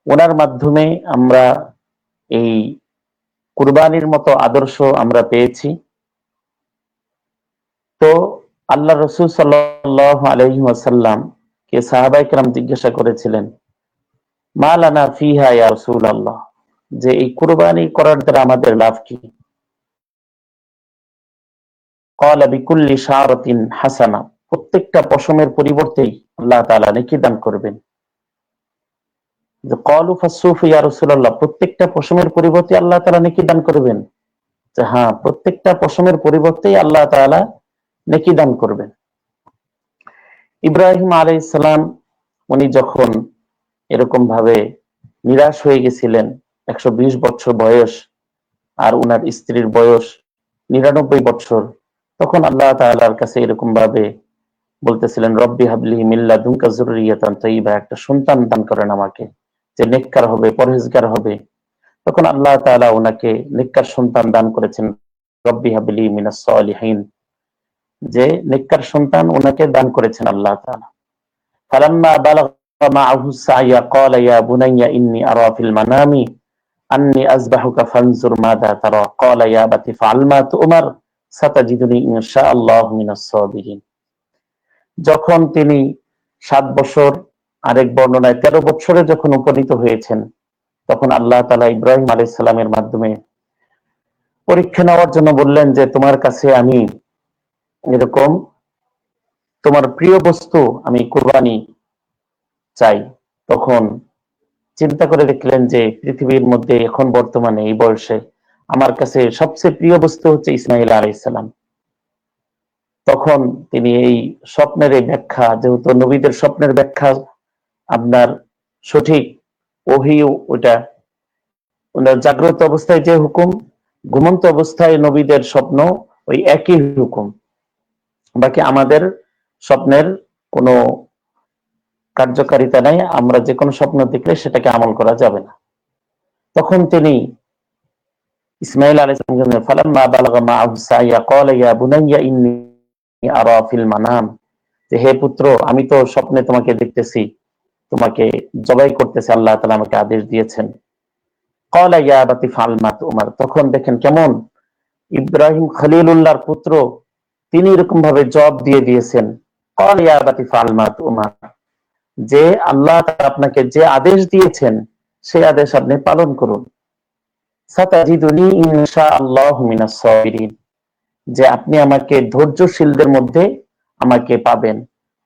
ওনার মাধ্যমে আমরা এই কুরবানির মতো আদর্শ আমরা পেয়েছি। তো আল্লাহ রাসূল সাল্লাল্লাহু আলাইহি ওয়াসাল্লাম কে সাহাবায়ে কেরাম জিজ্ঞাসা করেছিলেন, মা লানা ফিহা ইয়া রাসূলুল্লাহ, যে এই কুরবানি করার দ্বারা আমাদের লাভ কি? ক্বালা বিকুল্লি শারাতিন হাসানা, প্রত্যেকটা পশমের পরিবর্তেই আল্লাহ তাআলা নেকি দান করবেন। যে ক্বালু ফাসসুফ ইয়া রাসূলুল্লাহ, প্রত্যেকটা পশমের পরিবর্তে আল্লাহ তাআলা নেকি দান করবেন? যে হ্যাঁ, প্রত্যেকটা পশমের পরিবর্তেই আল্লাহ তাআলা নেকি দান করবেন। ইব্রাহিম আলাইহিস সালাম উনি যখন এরকম ভাবে নিরাশ হয়ে গেছিলেন, 120 বছর বয়স, আর উনার স্ত্রীর বয়স 99 বছর, তখন আল্লাহ তাআলার কাছে এরকম ভাবে বলতেছিলেন, রব্বি হাবলি মিন লাদুনকা যুররিয়াতান তাইয়্যিবা, একটা সন্তান দান করেন আমাকে যে নেককার হবে, পরহেজগার হবে। তখন আল্লাহ তাআলা ওনাকে নেককার সন্তান দান করেছেন, রব্বি হাবলি মিনাস সালিহিন, যে নেককার সন্তান ওনাকে দান করেছেন আল্লাহ তাআলা। ফালাম্মা বালাগা মাআহু সাইয়া ক্বালা ইয়া বুনাইয়া ইন্নী আরা ফিল মানামি আন্নী আযবাহুকা ফানজুর মাযা তারা ক্বালা ইয়া আবাতি ফাআল মা তু'মার সাতাজিদুনি ইনশাআল্লাহু মিনাস সাবিরিন। যখন তিনি 7 বছর, আরেক বর্ণনায় 13 বছরে যখন উপনীত হয়েছেন, তখন আল্লাহ তাআলা ইব্রাহিম আলাইহিস সালামের মাধ্যমে পরীক্ষা নেওয়ার জন্য বললেন যে তোমার কাছে আমি এরকম তোমার প্রিয় বস্তু আমি কুরবানি চাই। তখন চিন্তা করে দেখলেন যে পৃথিবীর মধ্যে এখন বর্তমানে এই বয়সে আমার কাছে সবচেয়ে প্রিয় বস্তু হচ্ছে ইসমাইল আলাইহিস সালাম। তখন তিনি এই স্বপ্নের এই ব্যাখ্যা, যেহেতু নবীদের স্বপ্নের ব্যাখ্যা আপনার সঠিক ওহী, ওটা ওনার জাগ্রত অবস্থায় যে হুকুম, ঘুমন্ত অবস্থায় নবীদের স্বপ্ন ওই একই হুকুম। বাকি আমাদের স্বপ্নের কোনো কার্যকারিতা নাই, আমরা যে কোনো স্বপ্ন দেখলে সেটাকে আমল করা যাবে না। তখন তিনি ইসমাইল আলাইহিস সালাম, ফালাম্মা বালাগা মাআহু সাইয়া ক্বালা ইয়া বুনাইয়া ইন্নী আরা ফিল মানাম, যে হে পুত্র, আমি তো স্বপ্নে তোমাকে দেখতেছি, তোমাকে জবাই করতেছে, আল্লাহ তাআলা আমাকে আদেশ দিয়েছেন। ক্বালা ইয়া আবাতি ফাআল মা তু'মার, তখন দেখেন কেমন ইব্রাহিম খলিলুল্লাহর পুত্র, তিনি এরকম ভাবে জবাব দিয়ে দিয়েছেন, ক্বালা ইয়া আবাতি ফাআল মা তু'মার, যে আল্লাহ তাআলা আপনাকে যে আদেশ দিয়েছেন সেই আদেশ আপনি পালন করুন। সাতাজিদুনি ইনশাআল্লাহু মিনাস সাবিরিন, যে আপনি আমাকে ধৈর্যশীলদের মধ্যে আমাকে পাবেন।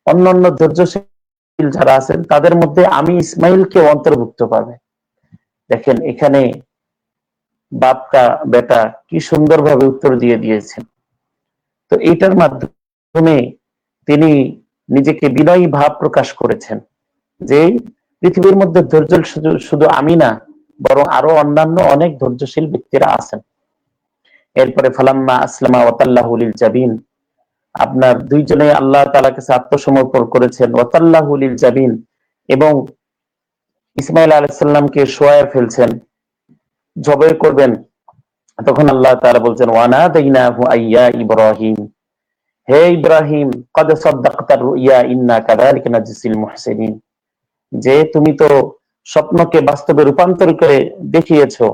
অন্যান্য ধৈর্যশীল যারা আছেন তাদের মধ্যে আমি ইসমাইলকে অন্তর্ভুক্ত পাবে। দেখেন এখানে বাপটা বেটা কি সুন্দরভাবে উত্তর দিয়ে দিয়েছেন। তো এইটার মাধ্যমে তিনি নিজেকে বিনয়ী ভাব প্রকাশ করেছেন, যে পৃথিবীর মধ্যে ধৈর্য শুধু আমি না, বরং আরো অন্যান্য অনেক ধৈর্যশীল ব্যক্তিরা আছেন। এরপরে ফালাম্মা আসলামা ওয়াতাল্লাহু লিল জাবিন, আপনার দুইজনে আল্লাহ তাআলার কাছে আত্মসমর্পণ করেছেন, ওয়াতাল্লাহু লিল জাবিন, এবং ইসমাইল আলাইহিস সালামকে শোয়ায় ফেলছেন, জবাই করবেন, তখন আল্লাহ তাআলা বলছেন ওয়ানাদাইনাহু আইয়া ইব্রাহিম, হে ইব্রাহিম কদ সাদ্দাকতার রুইয়া ইন্না কাযালিকা নাজজিল মুহসিনিন, যে তুমি তো স্বপ্নকে বাস্তবে রূপান্তর করে দেখিয়েছো,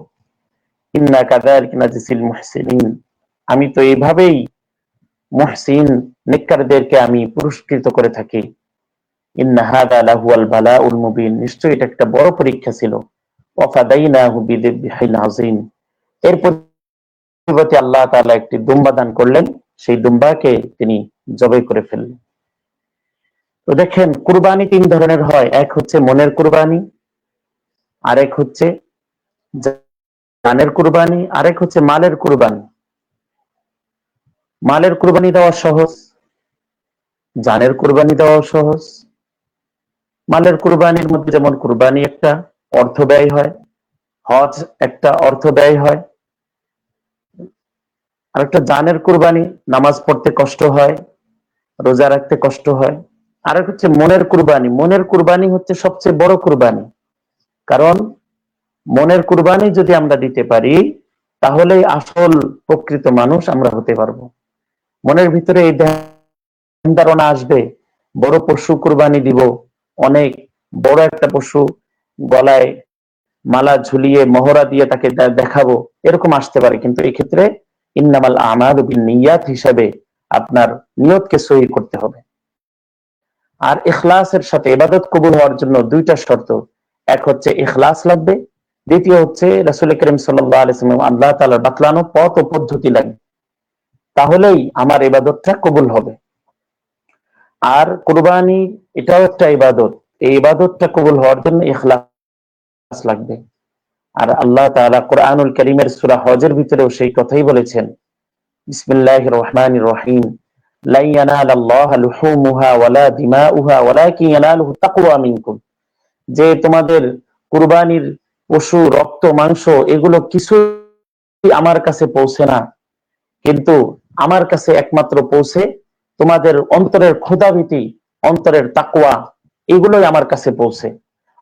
ইন্না কাযালিকা নাজজিল মুহসিনিন, আমি তো এইভাবেই মুহসিন নেককারদেরকে আমি পুরস্কৃত করে থাকি। ইন্না হাযা লাহুয়াল বালাউল মুবিন, নিশ্চয়ই এটা একটা বড় পরীক্ষা ছিল। ওয়া ফাদাইনাহু বিযিবহিন আযীম, এর পরিবর্তে আল্লাহ তাআলা একটি দুম্বা দান করলেন, সেই দুম্বাকে তিনি জবাই করে ফেললেন। তো দেখেন কুরবানি তিন ধরনের হয়, এক হচ্ছে মনের কুরবানি, আরেক হচ্ছে জানের কুরবানি, আরেক হচ্ছে মালের কুরবানি। মালের কুরবানি দেওয়া সহজ, জানের কুরবানি দেওয়া সহজ। মালের কুরবানির মধ্যে যেমন কুরবানি একটা অর্থ ব্যয় হয়, হজ একটা অর্থ ব্যয় হয়, আর একটা জানের কুরবানি, নামাজ পড়তে কষ্ট হয়, রোজা রাখতে কষ্ট হয়। আর হচ্ছে মনের কুরবানি, মনের কুরবানি হচ্ছে সবচেয়ে বড় কুরবানি, কারণ মনের কুরবানি যদি আমরা দিতে পারি তাহলে আসল প্রকৃত মানুষ আমরা হতে পারবো। মনের ভিতরে এই ধারণা আসবে বড় পশু কুরবানি দিব, অনেক বড় একটা পশু গলায় মালা ঝুলিয়ে মহড়া দিয়ে তাকে দেখাবো, এরকম আসতে পারে, কিন্তু এই ক্ষেত্রে ইন্নামাল আমালু বিন্নিয়াত হিসাবে আপনার নিয়তকে সহি করতে হবে। আর ইখলাসের সাথে ইবাদত কবুল হওয়ার জন্য দুইটা শর্ত, এক হচ্ছে ইখলাস লাগবে, দ্বিতীয় হচ্ছে রাসূল করিম সাল্লাল্লাহু আলাইহি ওয়াসাল্লাম আল্লাহ তাআলার বাতলানো পথ ও পদ্ধতি লাগবে, তাহলেই আমার ইবাদতটা কবুল হবে। আর কুরবানি এটাও একটা ইবাদত, এই ইবাদতটা কবুল হওয়ার জন্য ইখলাস লাগবে। আর আল্লাহ তাআলা কোরআনুল কারীমের সূরা হজের ভিতরেও সেই কথাই বলেছেন, বিসমিল্লাহির রহমানির রহিম, লা ইয়ানালাল্লাহু লুহুমুহা ওয়ালা দিমাউহা ওয়ালাকিন ইয়ানালুহু তাকওয়া মিনকুম, যে তোমাদের কুরবানির পশু রক্ত মাংস এগুলো কিছুই আমার কাছে পৌঁছে না, কিন্তু আমার কাছে একমাত্র পৌঁছে তোমাদের অন্তরের ক্ষুধাভীতি, অন্তরের তাকওয়া, এগুলোই আমার কাছে পৌঁছে।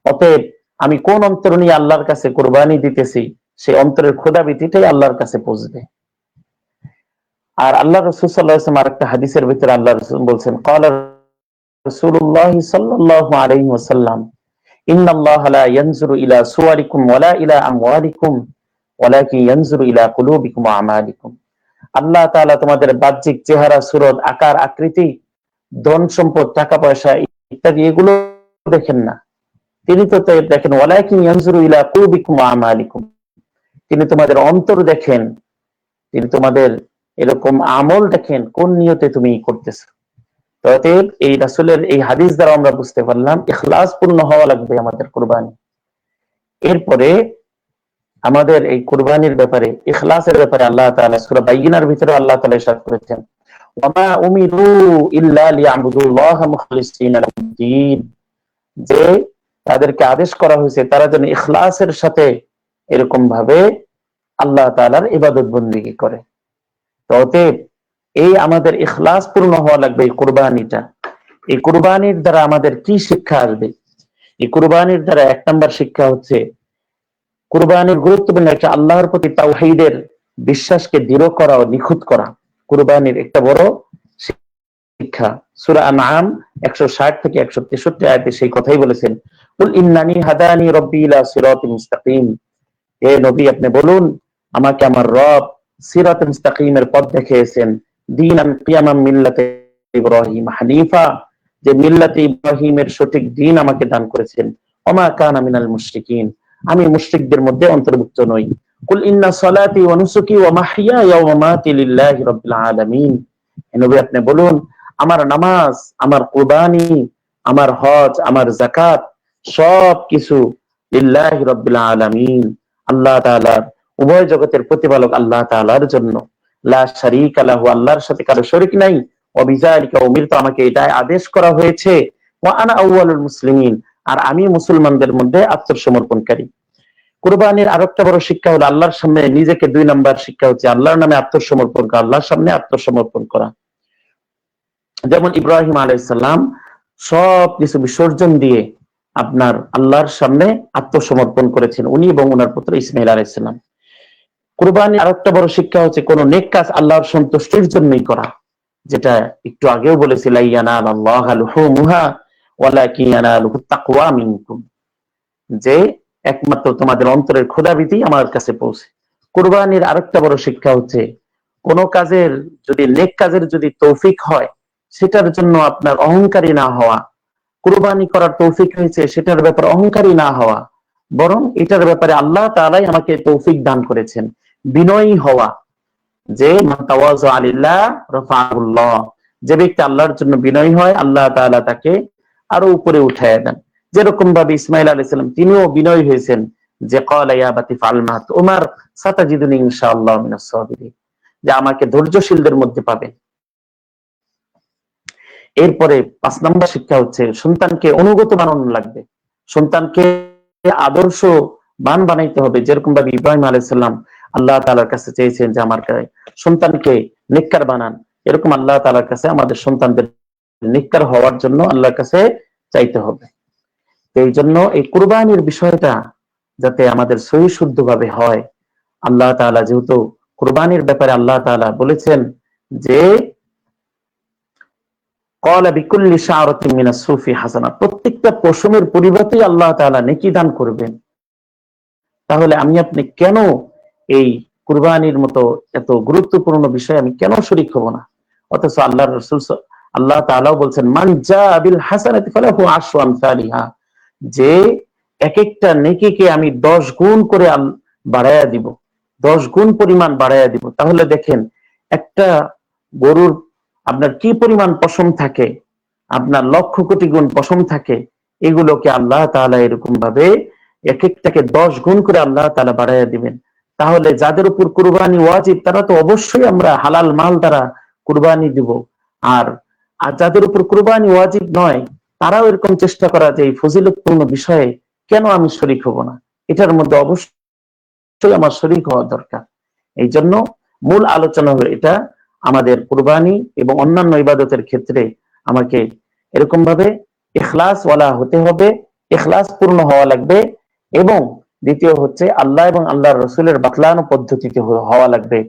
অতএব আমি কোন অন্তর নিয়ে আল্লাহর কাছে কুরবানি দিতেছি, সেই অন্তরের ক্ষুধাভীতিটাই আল্লাহর কাছে পৌঁছবে। আর আল্লাহ রাসূল সাল্লাল্লাহু আলাইহি ওয়াসাল্লাম আরেকটা হাদিসের ভিতরে আল্লাহ রাসূল বলছেন, ক্বালা রাসূলুল্লাহ সাল্লাল্লাহু আলাইহি ওয়াসাল্লাম, ইন্নাল্লাহা লা ইয়ানজুরু ইলা সুওয়ারিকুম ওয়ালা ইলা আমওয়ালিকুম ওয়ালাকিন ইয়ানজুরু ইলা কুলুবিকুম ওয়া আমালিকুম, আল্লাহ তাআলা তোমাদের বাহ্যিক চেহারা, সুরত, আকার, আকৃতি, ধন সম্পদ, টাকা পয়সা ইত্যাদি এগুলো দেখেন না, তিনি তো দেখেন ওয়ালাকিন ইয়ানজুরু ইলা কুলুবিকুম ওয়া আমালিকুম, তিনি তোমাদের অন্তর দেখেন, তিনি তোমাদের এরকম আমল দেখেন, কোন নিয়তে তুমি করতেছো। অতএব এই রাসূলের এই হাদিস দ্বারা আমরা বুঝতে পারলাম ইখলাস পূর্ণ হওয়া লাগবে আমাদের কুরবানি। এরপরে আমাদের এই কুরবানির ব্যাপারে, ইখলাসের ব্যাপারে আল্লাহ তাআলা সূরা বাইয়িনার ভিতরে আল্লাহ তাআলা ইরশাদ করেছেন, ওয়ামা উমিরু ইল্লা লিয়াবুদুল্লাহা মুখলিসিনা লাহুদ্দিন, যে তাদেরকে আদেশ করা হয়েছে তারা যেন ইখলাসের সাথে এরকম ভাবে আল্লাহ তাআলার ইবাদত বন্দেগী করে। তো অতএব এই আমাদের ইখলাস পূর্ণ হওয়া লাগবে এই কুরবানিটা। এই কুরবানির দ্বারা আমাদের কি শিক্ষা আসবে? এই কুরবানির দ্বারা এক নম্বর শিক্ষা হচ্ছে কুরবানির গুরুত্বপূর্ণ একটা আল্লাহর প্রতি তাওহীদের বিশ্বাসকে দৃঢ় করা ও নিখুঁত করা, কুরবানির একটা বড় শিক্ষা। সূরা আনআম 160 থেকে 163 আয়াতে সেই কথাই বলেছেন, কুল ইন্নানি হাদানি রাব্বি ইলা সিরাতিন মুস্তাকিম, হে নবী আপনি বলুন আমাকে আমার রব সিরাতুল মুস্তাকিমের পথ দেখিয়েছেন, দীনান কিয়ামাম মিল্লাতে ইব্রাহিম হানিফা, যে মিল্লাতে ইব্রাহিমের সঠিক দ্বীন আমাকে দান করেছেন, ওমা কানা মিনাল মুশরিকিন, আমি মুশরিকদের মধ্যে অন্তর্ভুক্ত নই। কুল ইন্না সালাতি ওয়া নুসুকি ওয়া মাহইয়ায়া ওয়া মামাতি লিল্লাহি রাব্বিল আলামিন, হে নবী আপনি বলুন আমার নামাজ, আমার কুরবানি, আমার হজ, আমার যাকাত সব কিছু লিল্লাহি রাব্বিল আলামিন, আল্লাহ তাআলার, উভয় জগতের প্রতিপালক আল্লাহ তাআলার জন্য, লা শারীকা লাহু, আল্লাহর সাথে কারো শরীক নাই, ওয়া বিযালিকা উমিরতু, আমাকে এটাই আদেশ করা হয়েছে, ওয়া আনা আউয়ালুল মুসলিমিন, আর আমি মুসলমানদের মধ্যে আত্মসমর্পণকারী। কুরবানির আরেকটা বড় শিক্ষা হলো আল্লাহর সামনে নিজেকে, 2 নাম্বার শিক্ষা হচ্ছে আল্লাহর নামে আত্মসমর্পণ করা, আল্লাহর সামনে আত্মসমর্পণ করা। যেমন ইব্রাহিম আলাইহিস সালাম সব কিছু বিসর্জন দিয়ে আপনার আল্লাহর সামনে আত্মসমর্পণ করেছেন, উনি এবং ওনার পুত্র ইসমাইল আলাইহিস সালাম। কুরবানির আরেকটা বড় শিক্ষা হচ্ছে কোন নেক কাজ আল্লাহর সন্তুষ্টির জন্যই করা, যেটা একটু আগেও বলেছি, লা ইয়ানালাল্লাহু লুহুমুহা ওয়ালাকিন ইয়ানালুহুত তাকওয়া মিনকুম, যে একমাত্র তোমাদের অন্তরের ক্ষুধাভীতি আমার কাছে পৌঁছে। কুরবানির আরেকটা বড় শিক্ষা হচ্ছে কোন কাজের যদি নেক কাজের যদি তৌফিক হয়, সেটার জন্য আপনার অহংকারী না হওয়া। কুরবানি করার তৌফিক হয়েছে, সেটার ব্যাপারে অহংকারী না হওয়া, বরং এটার ব্যাপারে আল্লাহ তাআলাই আমাকে তৌফিক দান করেছেন, বিনয়ী হওয়া। যে মান তাওয়াযা লিল্লাহ রাফাহুল্লাহ, যে ব্যক্তি আল্লাহর জন্য বিনয়ী হয়, আল্লাহ তাআলা তাকে আরো উপরে উঠায় দেন। যেরকম ভাবে ইসমাইল আলাইহিস সালাম তিনিও বিনয়ী হয়েছেন, যে ক্বালা ইয়া বাতি ফাল মা তুমার সাতাজিদুনি ইনশাআল্লাহ মিনাস সাবিরিন, যে আমাকে ধৈর্যশীলদের মধ্যে পাবেন। এরপরে 5 নম্বর শিক্ষা হচ্ছে সন্তানকে অনুগত বানানো লাগবে, সন্তানকে আদর্শ বান বানাইতে হবে। যেরকম ভাবে ইব্রাহিম আলাইহিস সালাম আল্লাহ তাআলার কাছে চেয়েছেন যে আমার সন্তানকে নেককার বানান, এরকম আল্লাহ তাআলার কাছে আমাদের সন্তানদের নেককার হওয়ার জন্য আল্লাহর কাছে চাইতে হবে। এই জন্য এই কুরবানির বিষয়টা যাতে আমাদের সহি শুদ্ধ ভাবে হয়, আল্লাহ তাআলা যেহেতু কুরবানির ব্যাপারে আল্লাহ তাআলা বলেছেন যে ক্বালা বিকুল্লি শাআরাতিন মিনাস সুফি হাসানা, প্রত্যেকটা পশমের পরিবর্তে আল্লাহ তাআলা নেকি দান করবেন। তাহলে আমি আপনি কেন এই কুরবানির মতো এত গুরুত্বপূর্ণ বিষয় আমি কেন শরীক হব না? অথচ আল্লাহর রাসূল আল্লাহ তাআলাও বলছেন মান জা বিল হাসানাতি ফালাহু আশরু আমসালিহা, যে এক একটা নেকিকে আমি 10 গুণ করে বাড়ায়া দিব, 10 গুণ পরিমাণ বাড়ায়া দিব। তাহলে দেখেন একটা গরুর আপনার কি পরিমাণ পশম থাকে, আপনার লক্ষ কোটি গুণ পশম থাকে, এগুলোকে আল্লাহ তাআলা এরকম ভাবে এক একটাকে 10 গুণ করে আল্লাহ তাআলা বাড়াইয়া দিবেন। তাহলে যাদের উপর কুরবানি ওয়াজিব তারা তো অবশ্যই আমরা হালাল মাল দ্বারা কুরবানি দিব। আর আর যাদের উপর কুরবানি ওয়াজিব নয়, তারাও এরকম চেষ্টা করা যে এই ফজিলতপূর্ণ বিষয়ে কেন আমি শরীক হব না, এটার মধ্যে অবশ্যই আমার শরীক হওয়া দরকার। এই জন্য মূল আলোচনা হলো এটা, আমাদের কুরবানি এবং অন্যান্য ইবাদতের ক্ষেত্রে আমাকে এরকম ভাবে ইখলাস ওয়ালা হতে হবে, ইখলাস পূর্ণ হওয়া লাগবে। এবং দ্বিতীয় হচ্ছে আল্লাহ এবং আল্লাহর রাসূলের বাতলানো পদ্ধতিতে হওয়া লাগবে।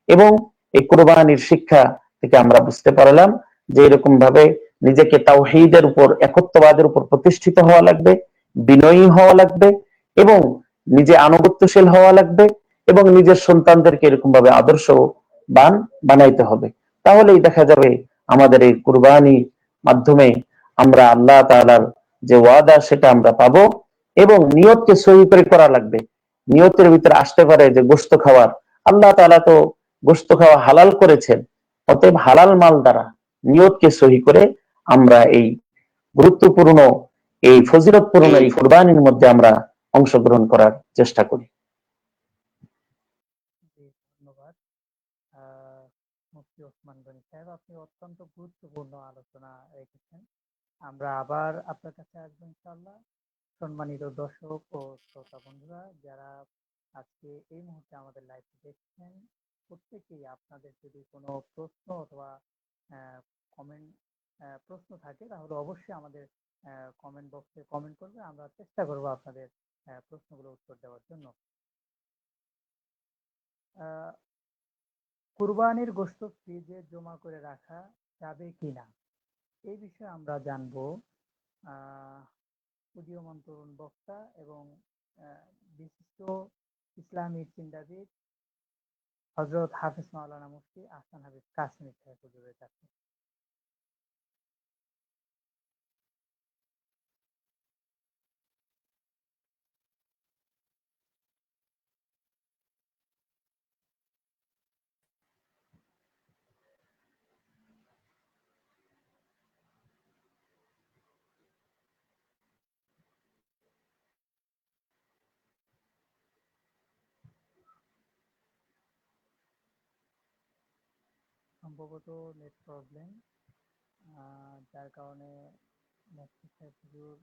এবং এই কুরবানির শিক্ষা থেকে আমরা বুঝতে পারলাম যে এরকম ভাবে নিজেকে তাওহীদের উপর, একত্ববাদের উপর প্রতিষ্ঠিত হওয়া লাগবে, বিনয়ী হওয়া লাগবে, এবং নিজে আনুগত্যশীল হওয়া লাগবে, এবং নিজের সন্তানদেরকে এরকম ভাবে আদর্শবান বানাইতে হবে। তাহলেই দেখা যাবে আমাদের এই কুরবানি মাধ্যমে আমরা আল্লাহ তাআলার যে ওয়াদা সেটা আমরা পাবো। এবং নিয়তকে সহি করে করা লাগবে। নিয়তের ভিতরে আসতে পারে যে গোশত খাওয়ার, আল্লাহ তাআলা তো গোশত খাওয়া হালাল করেছেন, অতএব হালাল মাল দ্বারা নিয়তকে সহি করে আমরা এই গুরুত্বপূর্ণ এই ফজিলতপূর্ণ এই কুরবানির মধ্যে আমরা অংশগ্রহণ করার চেষ্টা করি। জি, ধন্যবাদ মুফতি ওসমান গনি সাহেব, আপনি অত্যন্ত গুরুত্বপূর্ণ আলোচনা রেখেছেন। আমরা আবার আপনার কাছে আসবো ইনশাআল্লাহ। সম্মানিত দর্শক ও শ্রোতা বন্ধুরা, যারা আজকে এই মুহূর্তে আমাদের লাইভটি দেখছেন, প্রত্যেকেই আপনাদের যদি কোনো প্রশ্ন অথবা কমেন্ট প্রশ্ন থাকে তাহলে অবশ্যই আমাদের কমেন্ট বক্সে কমেন্ট করবে, আমরা চেষ্টা করব আপনাদের প্রশ্নগুলো উত্তর দেওয়ার জন্য। আহ, কুরবানির গোশত ফ্রিজে জমা করে রাখা যাবে কিনা, এই বিষয়ে আমরা জানবো আহ উদীয়মান তরুণ বক্তা এবং আহ, বিশিষ্ট ইসলামী চিন্তাবিদ হযরত হাফেজ মাওলানা মুফতি আহসান হাবীব কাসেমী সাহেব হুজুরের কাছে। সম্ভবত নেট প্রবলেম, যার কারণে মুফতি সাহেব হুজুর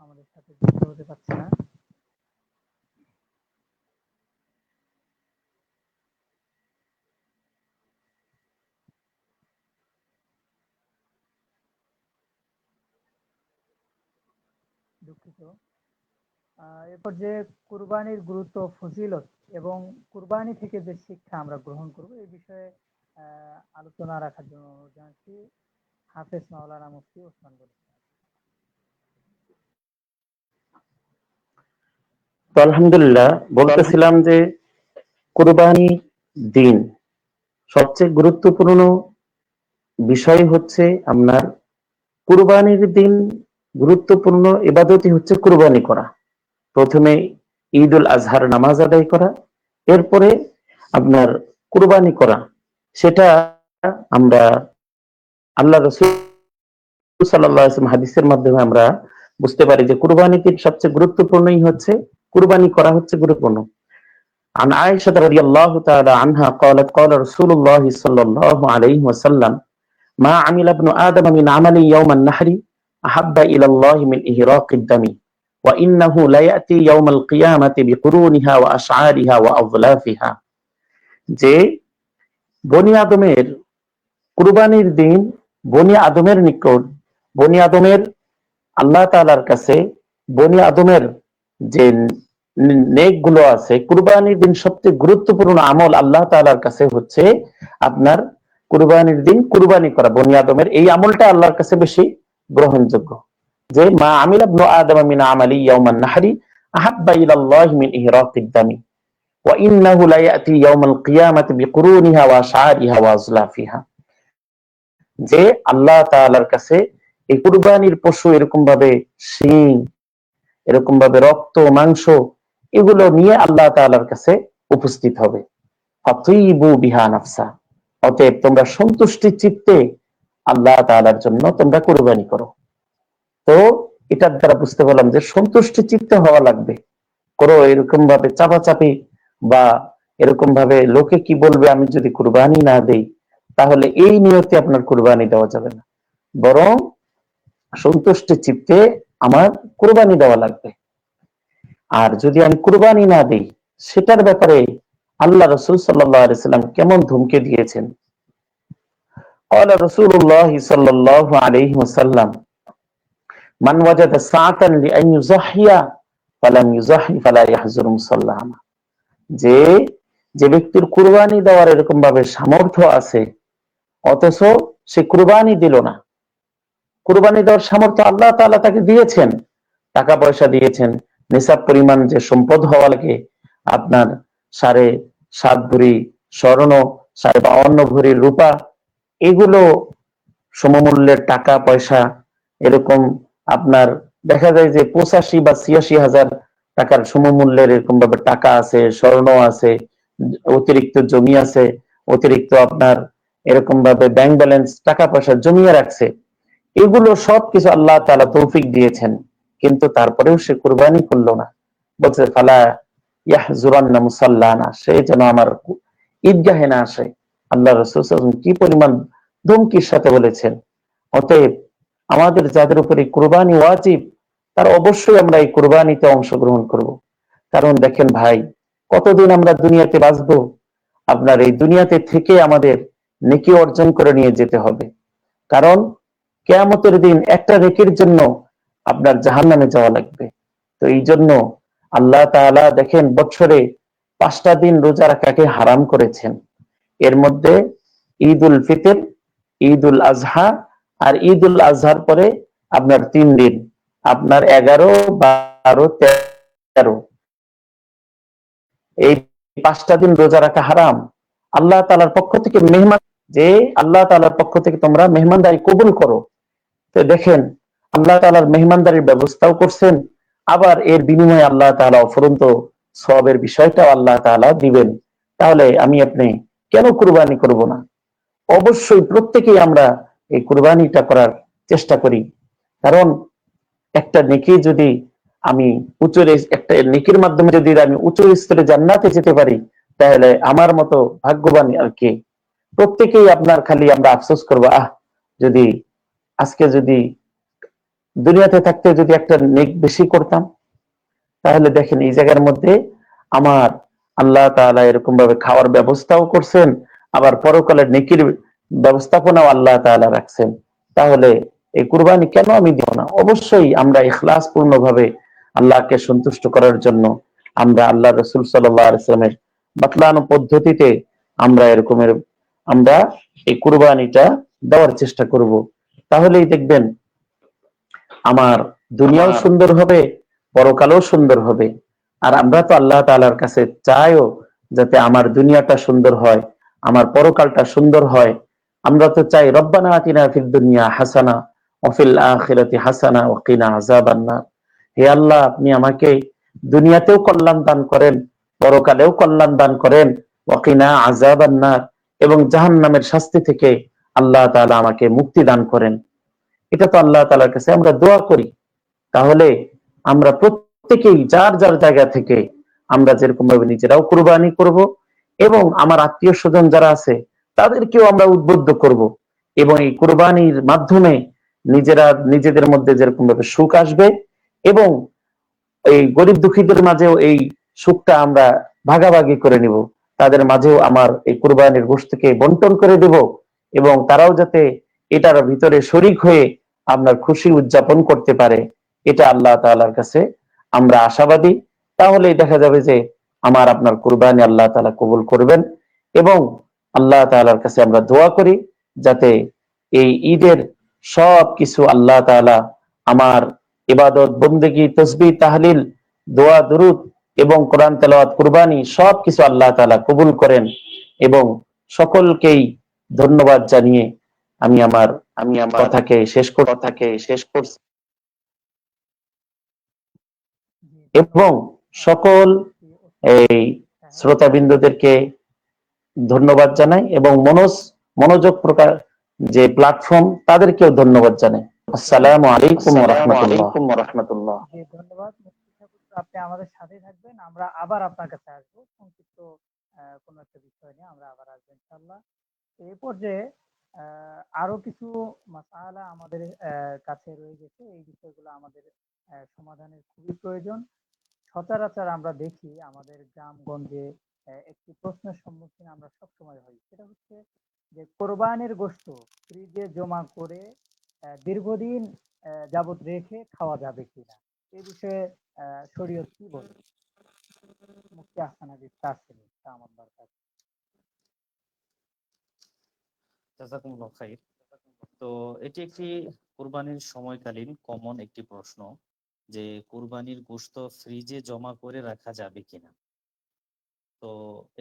আমাদের সাথে যুক্ত হতে পারছে না। দুঃখিত। এরপর যে কুরবানির গুরুত্ব ও ফজিলত এবং কুরবানি থেকে যে শিক্ষা আমরা গ্রহণ করব এই বিষয়ে আলোচনা রাখার জন্য অনুরোধ জানাচ্ছি হাফেজ মাওলানা মুফতি ওসমান গনি। তো আলহামদুলিল্লাহ, বলতেছিলাম যে কুরবানি দিন সবচেয়ে গুরুত্বপূর্ণ বিষয় হচ্ছে আপনার কুরবানির দিন গুরুত্বপূর্ণ ইবাদতই হচ্ছে কুরবানি করা। প্রথমে ঈদ উল আজহার নামাজ আদায় করা, এরপরে আপনার কুরবানি করা। সেটা আমরা আল্লাহ রাসূল সাল্লাল্লাহু আলাইহি ওয়াসাল্লাম হাদিসের মাধ্যমে আমরা বুঝতে পারি যে কুরবানির সবচেয়ে গুরুত্বপূর্ণই হচ্ছে কুরবানি করা হচ্ছে গুরুত্বপূর্ণ। عن عائشة رضي الله تعالى عنها قالت قال رسول الله صلى الله عليه وسلم ما عمل ابن آدم من عمل يوم النحر أحب إلى الله من إهراق الدم وإنه ليأتي يوم القيامة بقرونها وأشعارها وأظلافها। যে বনি আদমের কুরবানির দিন বনি আদমের নিকট বনি আদমের আল্লাহ তাআলার কাছে বনি আদমের যে নেক গুলো আছে, কুরবানির দিন সবচেয়ে গুরুত্বপূর্ণ আমল আল্লাহ তাআলার কাছে হচ্ছে আপনার কুরবানির দিন কুরবানি করা। বনি আদমের এই আমলটা আল্লাহর কাছে বেশি গ্রহণযোগ্য। যে মা আমিলা ইবনু আদম মিন আমালি ইয়াউমান নাহরি আহাব্বা ইলাল্লাহি মিন ইহরাকিদ দামি ওয়া ইন্নাহু লা ইয়াতি ইয়াউমাল কিয়ামাতি বিকুরুনিহা ওয়া আশআরিহা ওয়া আজলাফিহা। যে আল্লাহ তাআলার কাছে এই কুরবানির পশু এরকম ভাবে শিং, এরকম ভাবে রক্ত মাংস এগুলো নিয়ে আল্লাহ তাআলার কাছে উপস্থিত হবে। ফাতিবু বিহা নাফসা, অতএব তোমরা সন্তুষ্টি চিত্তে আল্লাহ তাআলার জন্য তোমরা কুরবানি করো। তো এটার দ্বারা বুঝতে পারলাম যে সন্তুষ্টি চিত্তে হওয়া লাগবে। করো এরকম ভাবে চাপাচাপি বা এরকম ভাবে লোকে কি বলবে আমি যদি কুরবানি না দেই, তাহলে এই নিয়তে আপনার কুরবানি দেওয়া যাবে না। বরং সন্তুষ্টি চিত্তে আমার কুরবানি দেওয়া লাগবে। আর যদি আমি কুরবানি না দিই, সেটার ব্যাপারে আল্লাহ রাসূল সাল্লাল্লাহু আলাইহি সাল্লাম কেমন ধমকি দিয়েছেন। قال رسول الله صلى الله عليه وسلم من وجد ساعة لأن يضحي فلم يضحي فلا يحزن مصلاه। যে যে ব্যক্তির কুরবানি দেওয়ার এরকম ভাবে সামর্থ্য আছে অথচ সে কুরবানি দিল না। কুরবানি দেওয়ার সামর্থ্য আল্লাহ তাআলা তাকে দিয়েছেন, টাকা পয়সা দিয়েছেন, নিসাব পরিমাণ যে সম্পদ হওয়া লাগে, আপনার 7.5 ভরি স্বর্ণ, 52 ভরি রূপা, এগুলো সমমূল্যের টাকা পয়সা, এরকম আপনার দেখা যায় যে 85 বা 86 হাজার টাকার সমমূল্যের এরকম ভাবে টাকা আছে, স্বর্ণ আছে, অতিরিক্ত জমি আছে, অতিরিক্ত আপনার এরকম ভাবে ব্যাংক ব্যালেন্স টাকা পয়সা জমিয়ে রাখছে। এগুলো সবকিছু আল্লাহ তাআলা তৌফিক দিয়েছেন, কিন্তু তারপরেও সে কুরবানি করলো না। বলছে ফালা ইয়াহজুরান্না মুসাল্লানা, সে যেন আমার ঈদগাহে না আসে। আল্লাহ রাসূল সাল্লাল্লাহু আলাইহি ওয়াসাল্লাম কি পরিমাণ ধমকির সাথে বলেছেন। অতএব আমাদের যাদের উপরে কুরবানি ওয়াজিব, তার অবশ্যই আমরা এই কুরবানিতে অংশগ্রহণ করব। কারণ দেখেন ভাই, কতদিন আমরা দুনিয়াতে বাঁচবো, আপনার এই দুনিয়াতে থেকে আমাদের নেকি অর্জন করে নিয়ে যেতে হবে। কারণ কিয়ামতের দিন একটা নেকির জন্য আপনার জাহান্নামে যাওয়া লাগবে। তো এই জন্য আল্লাহ তাআলা দেখেন বছরে 5টা দিন রোজা রাখাকে হারাম করেছেন। এর মধ্যে ঈদ উল ফিতর, ঈদ উল আজহা আর ঈদ উল আজহার পরে আপনার 3 দিন, আপনার 11, 12, 13, এই 5টা দিন রোজা রাখা হারাম। আল্লাহ তাআলার পক্ষ থেকে মেহমান, যে আল্লাহ তাআলার পক্ষ থেকে তোমরা মেহমানদারি কবুল করো। তো দেখেন আল্লাহ তাআলার মেহমানদারির ব্যবস্থাও করছেন, আবার এর বিনিময়ে আল্লাহ তাআলা অফুরন্ত সওয়াবের বিষয়টাও আল্লাহ তাআলা দিবেন। তাহলে আমি আপনি কেন কুরবানি করব না? অবশ্যই প্রত্যেকেই আমরা এই কুরবানিটা করার চেষ্টা করি। কারণ একটা নেকি যদি আমি একটা নেকির মাধ্যমে যদি আমি উচ্চ স্তরে জান্নাতে যেতে পারি, তাহলে আমার মতো ভাগ্যবান আর কে? প্রত্যেকেই আপনার খালি আমরা আফসোস করবো, যদি আজকে যদি দুনিয়াতে থাকতে যদি একটা নেক বেশি করতাম। তাহলে দেখেন এই জায়গার মধ্যে আমার আল্লাহ তাআলা এরকম ভাবে খাওয়ার ব্যবস্থাও করছেন, আবার পরকালের নেকির ব্যবস্থাপনাও আল্লাহ তাআলা রাখছেন। তাহলে এই কুরবানি কেন আমি দিব না? অবশ্যই আমরা ইখলাস পূর্ণভাবে আল্লাহকে সন্তুষ্ট করার জন্য আমরা আল্লাহ রসুল সাল্লাল্লাহু আলাইহি ওয়াসাল্লামের বাতলানো পদ্ধতিতে আমরা এই কুরবানিটা দেওয়ার চেষ্টা করব। তাহলেই দেখবেন আমার দুনিয়াও সুন্দর হবে, পরকালও সুন্দর হবে। আর আমরা তো আল্লাহ তাআলার কাছে চাইও যাতে আমার দুনিয়াটা সুন্দর হয়, আমার পরকালটা সুন্দর হয়। আমরা তো চাই রব্বানা আতিনা ফিদ দুনিয়া হাসানা ওয়া ফিল আখিরাতি হাসানা ওয়া কিনা আযাবান নার। হে আল্লাহ, আপনি আমাকে দুনিয়াতেও কল্যাণ দান করেন, পরকালেও কল্যাণ দান করেন, ওয়া কিনা আযাবান নার, এবং জাহান্নামের শাস্তি থেকে আল্লাহ তাআলা আমাকে মুক্তি দান করেন। এটা তো আল্লাহ তাআলার কাছে আমরা দোয়া করি। তাহলে আমরা প্রত্যেকেই যার যার জায়গা থেকে আমরা যেরকম ভাবে নিজেরাও কুরবানি করব, এবং আমার আত্মীয় স্বজন যারা আছে তাদেরকেও আমরা উদ্বুদ্ধ করব, এবং এই কুরবানির মাধ্যমে নিজেদের মধ্যে যেরকম ভাবে সুখ আসবে, এবং এই গরিব দুঃখীদের মাঝেও এই সুখটা আমরা ভাগাভাগি করে নিব। তাদের মাঝেও আমার এই কুরবানির গোশতকে বন্টন করে দেব, এবং তারাও যাতে এটার ভিতরে শরিক হয়ে আপনার খুশি উদযাপন করতে পারে, এটা আল্লাহ তাআলার কাছে আমরা আশাবাদী। তাহলেই দেখা যাবে যে আমার আপনার কুরবানি আল্লাহ তাআলা কবুল করবেন। এবং আল্লাহ তাআলার কাছে আমরা দোয়া করি যাতে এই ঈদের সব কিছু আল্লাহ তাআলা আমার ইবাদত বন্দেগী তসবিহ তাহলিল দোয়া দুরুদ এবং কোরআন তেলাওয়াত কুরবানি সবকিছু আল্লাহ তাআলা কবুল করেন। এবং সকলকেই ধন্যবাদ জানিয়ে আমি আমার কথাকে শেষ করছি, জি, এবং ধন্যবাদ সকল এই সাহেব। শ্রোতাবিন্দুদেরকে ধন্যবাদ জানাই, এবং মনোযোগ প্রকার যে প্ল্যাটফর্ম তাদেরকেও ধন্যবাদ জানাই। আসসালামু আলাইকুম ওয়া রাহমাতুল্লাহ। জি, ধন্যবাদ মুফতি সাহেব। আপনি আমাদের সাথেই থাকবেন। আমরা আবার আপনার কাছে আসবো সংক্ষিপ্ত কোনো একটা বিষয় নিয়ে আমরা আবার আসবো ইনশাআল্লাহ। এই পর্যায়ে আরো কিছু মাসআলা আমাদের কাছে রয়ে গেছে। এই বিষয়গুলো আমাদের সমাধানের খুবই প্রয়োজন। সচরাচর আমরা দেখি আমাদের গ্রামগঞ্জে একটি প্রশ্নের সম্মুখীন আমরা সবসময় হই। সেটা হচ্ছে যে কোরবানির গোশত ফ্রিজে জমা করে দীর্ঘদিন যাবত রেখে খাওয়া যাবে কিনা? এ বিষয়ে শরীয়ত কি বলে? মুফতি আহসান হাবীব তাসিমি দামাত বারকাত। জাযাকুমুল্লাহ খাইর। তো এটি একটি কুরবানির সময়কালীন কমন একটি প্রশ্ন, যে কুরবানির গোশত ফ্রিজে জমা করে রাখা যাবে কিনা। তো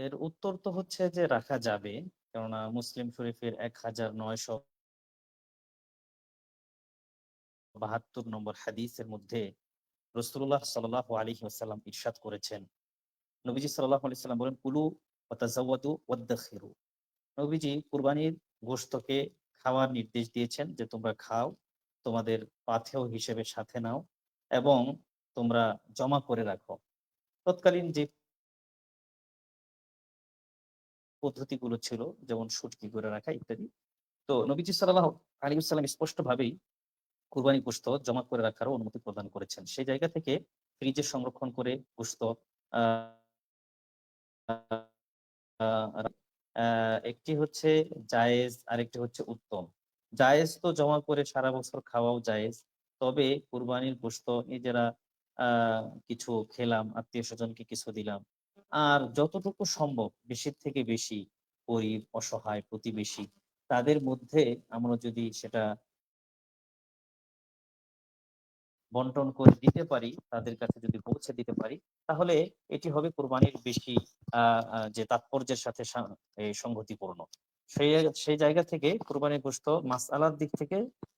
এর উত্তর তো হচ্ছে যে রাখা যাবে, কেননা মুসলিম শরীফের 1972 নম্বর হাদিসের মধ্যে রাসূলুল্লাহ সাল্লাল্লাহু আলাইহি ওয়াসাল্লাম ইরশাদ করেছেন, নবীজি সাল্লাল্লাহু আলাইহি ওয়াসাল্লাম বলেন, কুলু ওয়া তাযাওয়াদু ওয়াদ্দাখিরু। নবীজি কুরবানির গোশতকে খাওয়ার নির্দেশ দিয়েছেন যে তোমরা খাও, তোমাদের পাথেয় হিসেবে সাথে নাও, এবং তোমরা জমা করে রাখো। তৎকালীন যে পদ্ধতিগুলো ছিল, যেমন শুটকি করে রাখা ইত্যাদি, তো নবীজি সাল্লাল্লাহু আলাইহি ওয়াসাল্লাম স্পষ্টভাবেই কুরবানি গোশত জমা করে রাখারও অনুমতি প্রদান করেছেন। সেই জায়গা থেকে ফ্রিজে সংরক্ষণ করে গোশত আহ একটি হচ্ছে জায়েজ, আরেকটি হচ্ছে উত্তম। জায়েজ তো জমা করে সারা বছর খাওয়াও জায়েজ, তবে কুরবানির গোশত নিজেরা কিছু খেলাম, আত্মীয় স্বজনকে কিছু দিলাম, আর যতটুকু সম্ভব বেশির থেকে বেশি গরিব, অসহায়, প্রতিবেশী তাদের মধ্যে আমরা যদি সেটা বন্টন করে দিতে পারি, তাদের কাছে যদি পৌঁছে দিতে পারি, তাহলে এটি হবে কুরবানির বেশি যে তাৎপর্যের সাথে সংগতিপূর্ণ। সেই সেই জায়গা থেকে কুরবানির গোশত মাসআলার দিক থেকে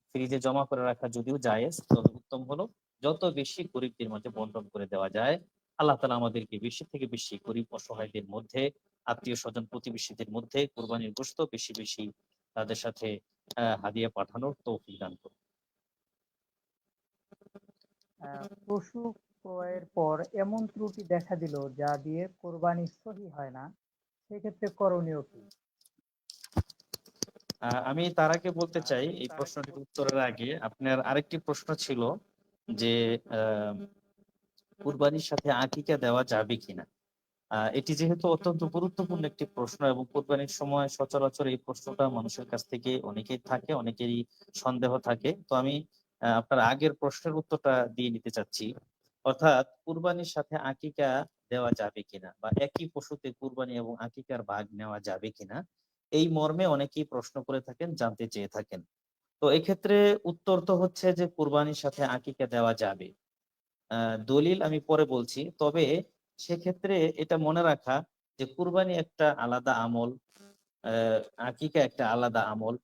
ফ্রিজে জমা করে রাখা যদিও জায়েজ, তবে উত্তম হলো যত বেশি গরিবদের মাঝে বন্টন করে দেওয়া যায়। আল্লাহ তাআলা আমাদেরকে বেশি থেকে বেশি গরিব অসহায়দের মধ্যে, আত্মীয় স্বজন প্রতিবেশীদের মধ্যে কুরবানির গোশত বেশি বেশি তাদের সাথে হাদিয়া পাঠানোর তৌফিক দান করুন। পশু ক্রয়ের পর এমন ত্রুটি দেখা দিল যা দিয়ে কোরবানি সহি হয় না, সেক্ষেত্রে করণীয় কি? আমি তার আগে বলতে চাই, এই প্রশ্নটির উত্তরের আগে আপনার আরেকটি প্রশ্ন ছিল যে কুরবানির সাথে আকিকা দেওয়া যাবে কিনা। এটি যেহেতু অত্যন্ত গুরুত্বপূর্ণ একটি প্রশ্ন এবং কোরবানির সময় সচরাচর এই প্রশ্নটা মানুষের কাছ থেকে অনেকেই থাকে, অনেকেরই সন্দেহ থাকে। তো আমি আপনার আগের প্রশ্নের উত্তরটা দিয়ে নিতে চাচ্ছি। অর্থাৎ কুরবানির সাথে আকিকা দেওয়া যাবে কিনা বা একই পশুতে কুরবানি এবং আকিকার ভাগ নেওয়া যাবে কিনা, এই মর্মে অনেকেই প্রশ্ন করে থাকেন, জানতে চেয়ে থাকেন। তো এক্ষেত্রে উত্তর তো হচ্ছে যে কুরবানির সাথে আকিকা দেওয়া যাবে। দলিল আমি পরে বলছি। তবে সেক্ষেত্রে এটা মনে রাখা যে কুরবানি একটা আলাদা আমল, আকিকা একটা আলাদা আমল।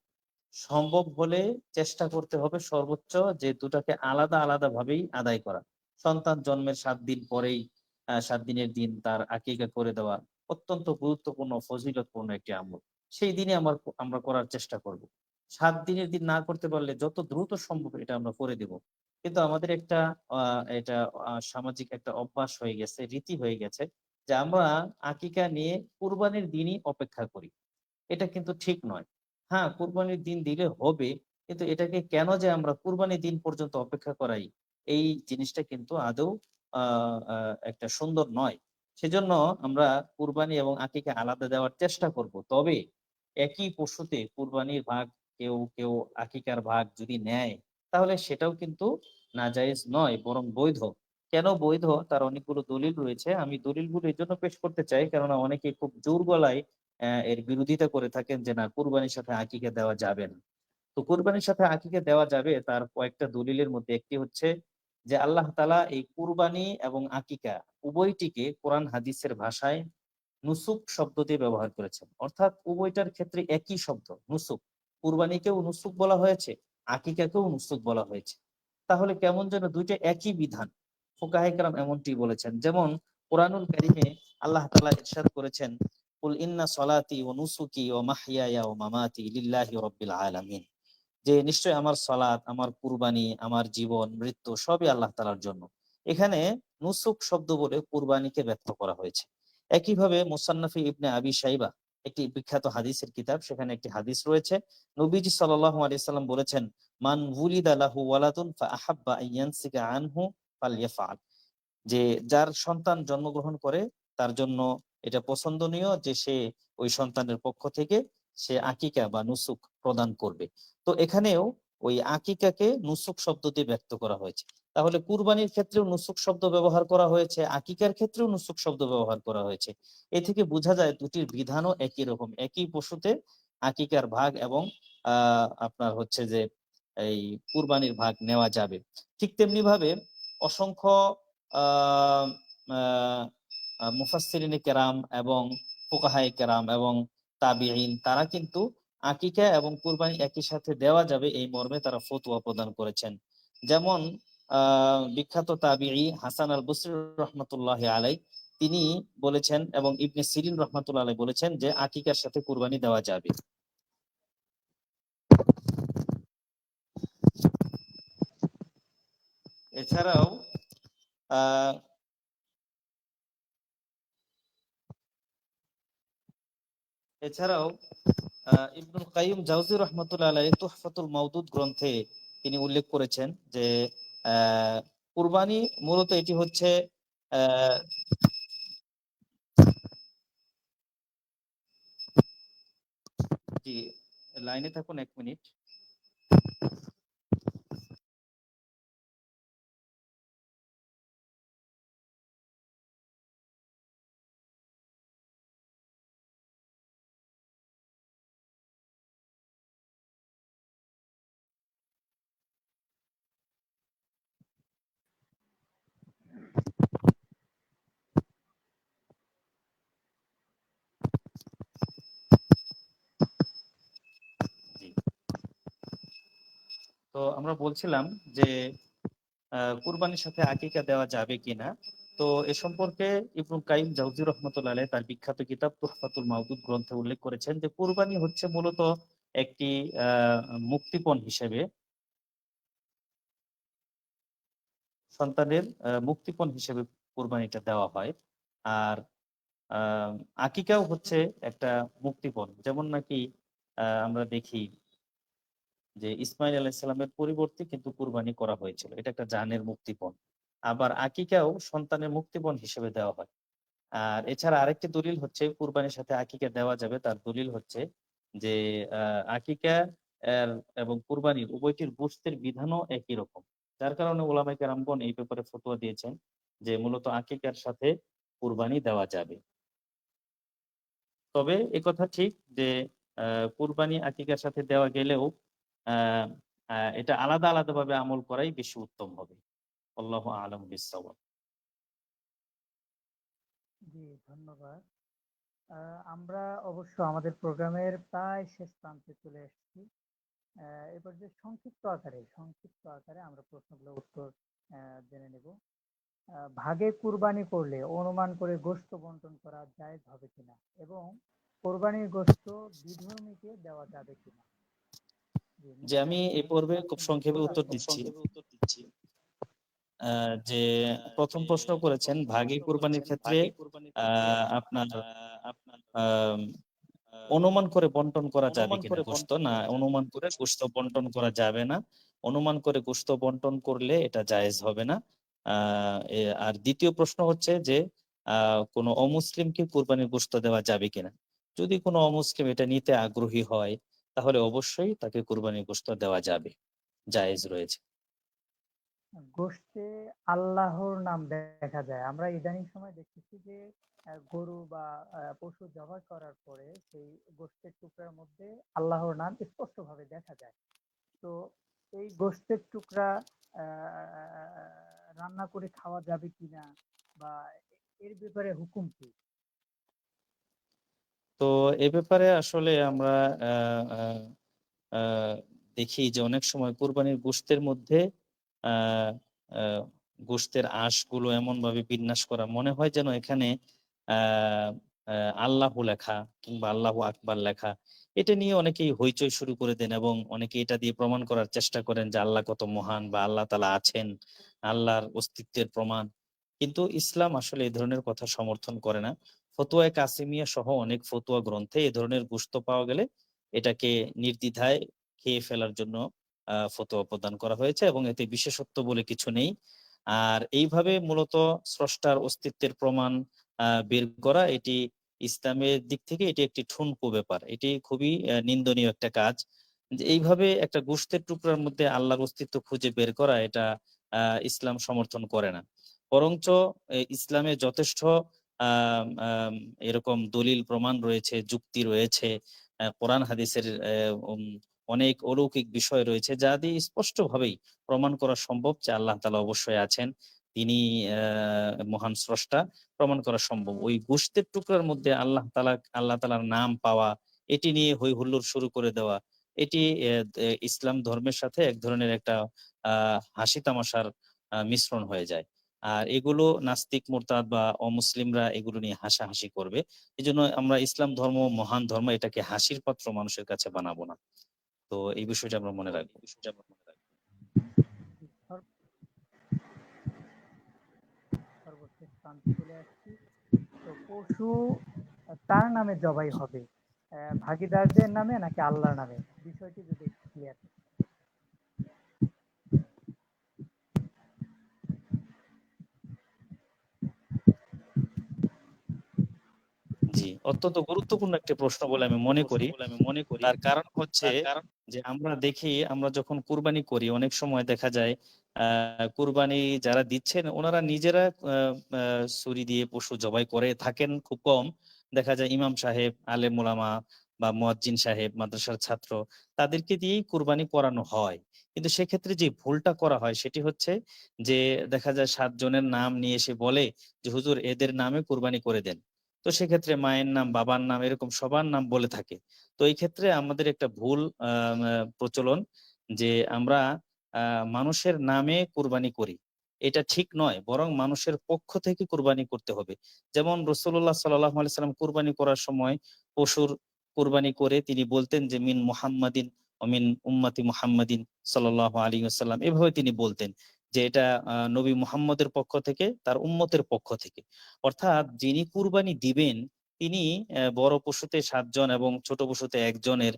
সম্ভব হলে চেষ্টা করতে হবে সর্বোচ্চ যে দুটাকে আলাদা আলাদা ভাবেই আদায় করা। সন্তান জন্মের 7 দিন পরেই 7 দিনের দিন তার আকিকা করে দেওয়া অত্যন্ত গুরুত্বপূর্ণ ফজিলতপূর্ণ একটি আমল। সেই দিনে আমরা করার চেষ্টা করব। 7 দিনের দিন না করতে পারলে যত দ্রুত সম্ভব এটা আমরা করে দেব। কিন্তু আমাদের একটা এটা সামাজিক একটা অভ্যাস হয়ে গেছে, রীতি হয়ে গেছে যে আমরা আকিকা নিয়ে কুরবানির দিনই অপেক্ষা করি। এটা কিন্তু ঠিক নয়। হ্যাঁ, কুরবানির দিন দিলে হবে, কিন্তু এটাকে কেন যে আমরা কুরবানির দিন পর্যন্ত অপেক্ষা করাই, এই জিনিসটা কিন্তু আদৌ আ আ একটা সুন্দর নয়। সেজন্য আমরা কুরবানি এবং আকিকা আলাদা দেওয়ার চেষ্টা করব। তবে একই পশুতে কুরবানির ভাগ কেউ আকিকার ভাগ যদি নেয়, তাহলে সেটাও কিন্তু নাজায়েজ নয়, বরং বৈধ। কেন বৈধ? তার অনেকগুলো দলিল রয়েছে। আমি দলিলগুলো এজন্য পেশ করতে চাই, কেননা অনেকে খুব জোর গলায় এর বিরোধিতা করে থাকেন যে না, কুরবানির সাথে আকিকা দেওয়া যাবে না। তো কুরবানির সাথে আকিকা দেওয়া যাবে, তার কয়েকটা দলিলের মধ্যে একটি হচ্ছে যে আল্লাহ তাআলা এই কুরবানি এবং আকিকা উভয়টিকে কোরআন হাদিসের ভাষায় নুসুক শব্দ দিয়ে ব্যবহার করেছেন। অর্থাৎ উভয়টার ক্ষেত্রে একই শব্দ নুসুক। কুরবানিকেও নুসুক বলা হয়েছে, আকিকাকেও নুসুক বলা হয়েছে। তাহলে কেমন যেন দুইটা একই বিধান। ফুকাহায়ে কেরাম এমনটি বলেছেন। যেমন কোরআনুল কারীমে আল্লাহ তাআলা ইরশাদ করেছেন, কুল ইন্না সলাতি ওয়া নুসুকি ওয়া মাহইয়ায়া ওয়া মামাতি লিল্লাহি রাব্বিল আলামিন। যে নিশ্চয় আমার সালাত, আমার কুরবানি, আমার জীবন, মৃত্যু সবই আল্লাহ তাআলার জন্য। এখানে নুসুক শব্দ বলে কুরবানিকে ব্যক্ত করা হয়েছে। একইভাবে মুসান্নাফে ইবনে আবি শাইবা, একটি বিখ্যাত হাদিসের কিতাব, সেখানে একটি হাদিস রয়েছে। নবীজি সাল্লাল্লাহু আলাইহি সাল্লাম বলেছেন, মান ওয়ুলিদা লাহু ওয়ালাদুন ফা আহাব্বা আন ইয়ানসিকা আনহু ফালইয়াফআল। যে যার সন্তান জন্মগ্রহণ করে তার জন্য এটা পছন্দনীয় যে সে ওই সন্তানের পক্ষ থেকে সে আকিকা বা নুসুক প্রদান করবে। তো এখানেও ওই আকিকাকে নুসুক শব্দ দিয়ে ব্যক্ত করা হয়েছে। তাহলে কুরবানির ক্ষেত্রেও নুসুক শব্দ ব্যবহার করা হয়েছে, আকিকার ক্ষেত্রেও নুসুক শব্দ ব্যবহার করা হয়েছে। এ থেকে বোঝা যায় দুটির বিধানও একই রকম, একই পশুতে আকিকার ভাগ এবং আপনার হচ্ছে যে এই কুরবানির ভাগ নেওয়া যাবে। ঠিক তেমনি ভাবে অসংখ্য আহ মুফাসসিরিনে কেরাম এবং ফুকাহায়ে কেরাম এবং তাবিঈন, তারা কিন্তু আকিকা এবং কুরবানি একই সাথে দেওয়া যাবে এই মর্মে তারা ফতোয়া প্রদান করেছেন। যেমন বিখ্যাত তাবিঈ হাসান আল বসরি রহমাতুল্লাহি আলাইহি, তিনি বলেছেন এবং ইবনে সিরিন রহমাতুল্লাহ আলাইহি বলেছেন যে আকিকার সাথে কুরবানি দেওয়া যাবে। এছাড়াও আহ এছাড়াও ইবনুল কাইয়্যিম জাওযী রাহমাতুল্লাহ আলাইহি তুহফাতুল মাওদুদ গ্রন্থে তিনি উল্লেখ করেছেন যে আহ, কুরবানি মূলত এটি হচ্ছে আহ, জি, লাইনে থাকুন 1 মিনিট। জি, তো আমরা বলছিলাম যে কুরবানির সাথে আকিকা দেওয়া যাবে কিনা। তো এ সম্পর্কে ইবনুল কাইয়্যিম জাওযী রহমাতুল্লাহ আলাইহি তার বিখ্যাত কিতাব তুহফাতুল মাওদুদ গ্রন্থে উল্লেখ করেছেন যে কুরবানি হচ্ছে মূলত একটি আহ, মুক্তিপণ হিসেবে, সন্তানের মুক্তিপণ হিসেবে কুরবানিটা দেওয়া হয়। আর আহ, আকিকাও হচ্ছে একটা মুক্তিপণ। যেমন নাকি আমরা দেখি যে ইসমাইল আলাইহিস সালামের পরিবর্তে কিন্তু কুরবানি করা হয়েছিল, এটা একটা জানের মুক্তিপণ। আবার আকিকাও সন্তানের মুক্তিপণ হিসেবে দেওয়া হয়। আর এছাড়া আরেকটি দলিল হচ্ছে কুরবানির সাথে আকিকা দেওয়া যাবে, তার দলিল হচ্ছে যে আকিকা এবং কুরবানির উভয়টির গোশতের বিধানও একই রকম। যার কারণে ওলামায়ে কেরামগণ এই ব্যাপারে ফতোয়া দিয়েছেন যে মূলত আকিকার সাথে কুরবানি দেওয়া যাবে। তবে একথা ঠিক যে কুরবানি আকিকার সাথে দেওয়া গেলেও আহ, এটা আলাদা আলাদাভাবে আমল করাই বেশি উত্তম হবে। আল্লাহু আ'লামু বিস-সাওয়াব। জি, ধন্যবাদ। আমরা অবশ্য আমাদের প্রোগ্রামের প্রায় শেষ প্রান্তে চলে এসেছি। এবার যে সংক্ষিপ্ত আকারে আমরা প্রশ্নগুলোর উত্তর জেনে নেব। ভাগে কুরবানি করলে অনুমান করে গোশত বন্টন করা জায়েজ হবে কিনা এবং কোরবানির গোশত বিধর্মীকে দেওয়া যাবে কিনা? জি, যে মুফতি আমি আব্দুল এই হামিদ পর্বে স্যার, খুব আপনি সংক্ষেপে প্রথম উত্তর দিচ্ছি। যে প্রথম প্রশ্ন করেছেন ভাগে কুরবানির ক্ষেত্রে আপনার আহ অনুমান করে বন্টন করা যাবে কিনা গোশত, না অনুমান করে গোশত বন্টন করা যাবে না। অনুমান করে গোশত বন্টন করলে এটা জায়েজ হবে না। আর দ্বিতীয় প্রশ্ন হচ্ছে যে কোনো অমুসলিমকে কুরবানির গোশত দেওয়া যাবে কিনা। যদি কোনো অমুসলিম এটা নিতে আগ্রহী হয় তাহলে অবশ্যই তাকে কুরবানির গোশত দেওয়া যাবে, জায়েজ রয়েছে। গোশতে আল্লাহর নাম দেখা যায়। আমরা ইদানিং সময় দেখতেছি যে গরু বা পশু জবাই করার পরে সেই গোশতের টুকরার মধ্যে আল্লাহর নাম স্পষ্টভাবে দেখা যায়। তো এই গোশতের টুকরা রান্না করে খাওয়া যাবে কিনা বা এর ব্যাপারে হুকুম কি? তো এ ব্যাপারে আসলে আমরা আহ, আহ, আহ, দেখি যে অনেক সময় কুরবানির গোশতের মধ্যে আহ, আহ, গোশতের আঁশগুলো এমন ভাবে বিন্যাস করা মনে হয় যেন এখানে আহ আল্লাহু লেখা কিংবা আল্লাহু আকবার লেখা। এটা নিয়ে অনেকেই হইচই শুরু করে দেন এবং অনেকে এটা দিয়ে প্রমাণ করার চেষ্টা করেন যে আল্লাহ কত মহান বা আল্লাহ তাআলা আছেন, আল্লাহর অস্তিত্বের প্রমাণ। কিন্তু ইসলাম আসলে এই ধরনের কথা সমর্থন করে না। ফতোয়ায়ে কাসিমিয়া সহ অনেক ফতোয়া গ্রন্থে এ ধরনের গোশত পাওয়া গেলে এটাকে নির্দ্বিধায় খেয়ে ফেলার জন্য ফতোয়া প্রদান করা হয়েছে এবং এতে বিশেষত্ব বলে কিছু নেই। আর এইভাবে মূলত স্রষ্টার অস্তিত্বের প্রমাণ বের করা, এটি ইসলামের দিক থেকে এটি একটি ঠুনকো ব্যাপার, এটি খুবই নিন্দনীয় একটা কাজ। যে এইভাবে একটা গোশতের টুকরার মধ্যে আল্লাহর অস্তিত্ব খুঁজে বের করা, এটা ইসলাম সমর্থন করে না। বরঞ্চ ইসলামে যথেষ্ট আম, আম, এরকম দলিল প্রমাণ রয়েছে, যুক্তি রয়েছে, কোরআন হাদিসের অনেক অলৌকিক বিষয় রয়েছে যা দিয়ে স্পষ্টভাবেই প্রমাণ করা সম্ভব যে আল্লাহ তাআলা অবশ্যই আছেন, তিনি মহান স্রষ্টা। প্রমাণ করা সম্ভব। ওই গোশতের টুকরার মধ্যে আল্লাহ তাআলার নাম পাওয়া, এটি নিয়ে হই হুল্লোড় শুরু করে দেওয়া, এটি ইসলাম ধর্মের সাথে এক ধরনের একটা হাসি তামাশার মিশ্রণ হয়ে যায়। আর এগুলো নাস্তিক মুরতাদ বা অমুসলিমরা এগুলো নিয়ে হাসাহাসি করবে। এই জন্য আমরা ইসলাম ধর্ম মহান ধর্ম, এটাকে হাসির পাত্র মানুষের কাছে বানাবো না। তো এই বিষয়টা আমরা মনে রাখবো। সর- সর্বশেষ প্রান্তে চলে আসছি। তো পশু কার নামে জবাই হবে? ভাগীদারদের নামে নাকি আল্লাহর নামে? বিষয়টি যদি একটু ক্লিয়ার। জি, অত্যন্ত গুরুত্বপূর্ণ একটি প্রশ্ন বলে আমি মনে করি। তার কারণ হচ্ছে যে আমরা দেখি, আমরা যখন কুরবানি করি অনেক সময় দেখা যায় কুরবানি যারা দিচ্ছেন ওনারা নিজেরা ছুরি দিয়ে পশু জবাই করে থাকেন খুব কম। দেখা যায় ইমাম সাহেব, আলেম ওলামা বা মুয়াজ্জিন সাহেব, মাদ্রাসার ছাত্র, তাদেরকে দিয়েই কুরবানি করানো হয়। কিন্তু সেক্ষেত্রে যে ভুলটা করা হয় সেটি হচ্ছে যে দেখা যায় 7 জনের নাম নিয়ে এসে বলে যে হুজুর এদের নামে কুরবানি করে দেন। তো সেক্ষেত্রে মায়ের নাম, বাবার নাম, এরকম সবার নাম বলে থাকে। তো এই ক্ষেত্রে আমাদের একটা ভুল প্রচলন যে আমরা মানুষের নামে কুরবানি করি। এটা ঠিক নয়, বরং মানুষের পক্ষ থেকে কুরবানি করতে হবে। যেমন রাসূলুল্লাহ সাল্লাল্লাহু আলাইহি সাল্লাম কুরবানি করার সময় পশুর কুরবানি করে তিনি বলতেন যে মিন মুহাম্মাদিন ও মিন উম্মতি মুহাম্মাদিন সাল্লাল্লাহু আলাইহি ওয়াসাল্লাম, এভাবে তিনি বলতেন যে এটা নবী মুহাম্মদের পক্ষ থেকে, তার উম্মতের পক্ষ থেকে। অর্থাৎ যিনি কুরবানি দিবেন তিনি বড় পশুতে 7 জন এবং ছোট পশুতে একজনের,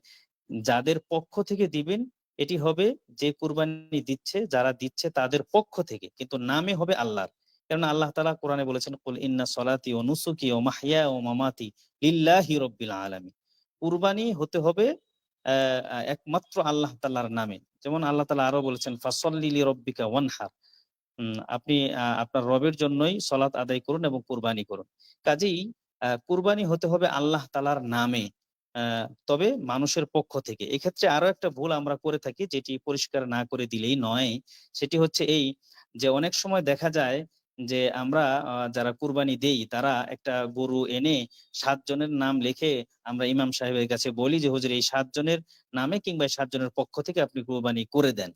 যাদের পক্ষ থেকে দিবেন এটি হবে যে কুরবানি দিচ্ছে, যারা দিচ্ছে তাদের পক্ষ থেকে, কিন্তু নামে হবে আল্লাহর। কেননা আল্লাহ তাআলা কোরআনে বলেছেন, কুল ইন্না সলাতি ওয়া নুসুকি ওয়া মাহইয়া ওয়া মামাতি লিল্লাহি রাব্বিল আলামিন। কুরবানি হতে হবে একমাত্র আল্লাহ তাআলার নামে। যেমন আল্লাহ তাআলা আরো বলেছেন, ফাসল্লি লিরাব্বিকা ওয়ানহার। আপনি আপনার রবের জন্যই সলাত আদায় করুন এবং কুরবানি করুন। কাজেই কুরবানি হতে হবে আল্লাহ তাআলার নামে, আ তবে মানুষের পক্ষ থেকে। এক্ষেত্রে আরো একটা ভুল আমরা করে থাকি, যেটি পরিষ্কার না করে দিলেই নয়। সেটি হচ্ছে এই যে, অনেক সময় দেখা যায় যে আমরা যারা কুরবানি দেই তারা একটা গরু এনে ৭ জনের নাম লিখে আমরা ইমাম সাহেবের কাছে বলি যে, হুজুর এই ৭ জনের নামে কিংবা ৭ জনের পক্ষ থেকে আপনি কুরবানি করে দেন।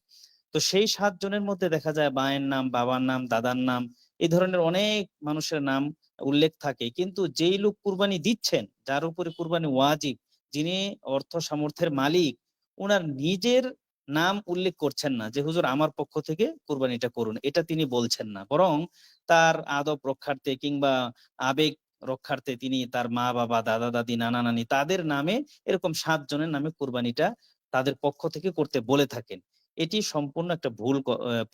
তো সেই ৭ জনের মধ্যে দেখা যায় মায়ের নাম, বাবার নাম, দাদার নাম, এই ধরনের অনেক মানুষের নাম উল্লেখ থাকে। কিন্তু যেই লোক কুরবানি দিচ্ছেন, যার উপরে কুরবানি ওয়াজিব, যিনি অর্থ সামর্থ্যের মালিক, উনার নিজের নাম উল্লেখ করছেন না যে, হুজুর আমার পক্ষ থেকে কুরবানিটা করুন। এটা তিনি বলছেন না। বরং তার আদব রক্ষার্থে কিংবা আবেগ রক্ষার্থে তিনি তার মা-বাবা, দাদা-দাদি, নানা-নানি তাদের নামে এরকম ৭ জনের নামে কুরবানিটা তাদের পক্ষ থেকে করতে বলে থাকেন। এটি সম্পূর্ণ একটা ভুল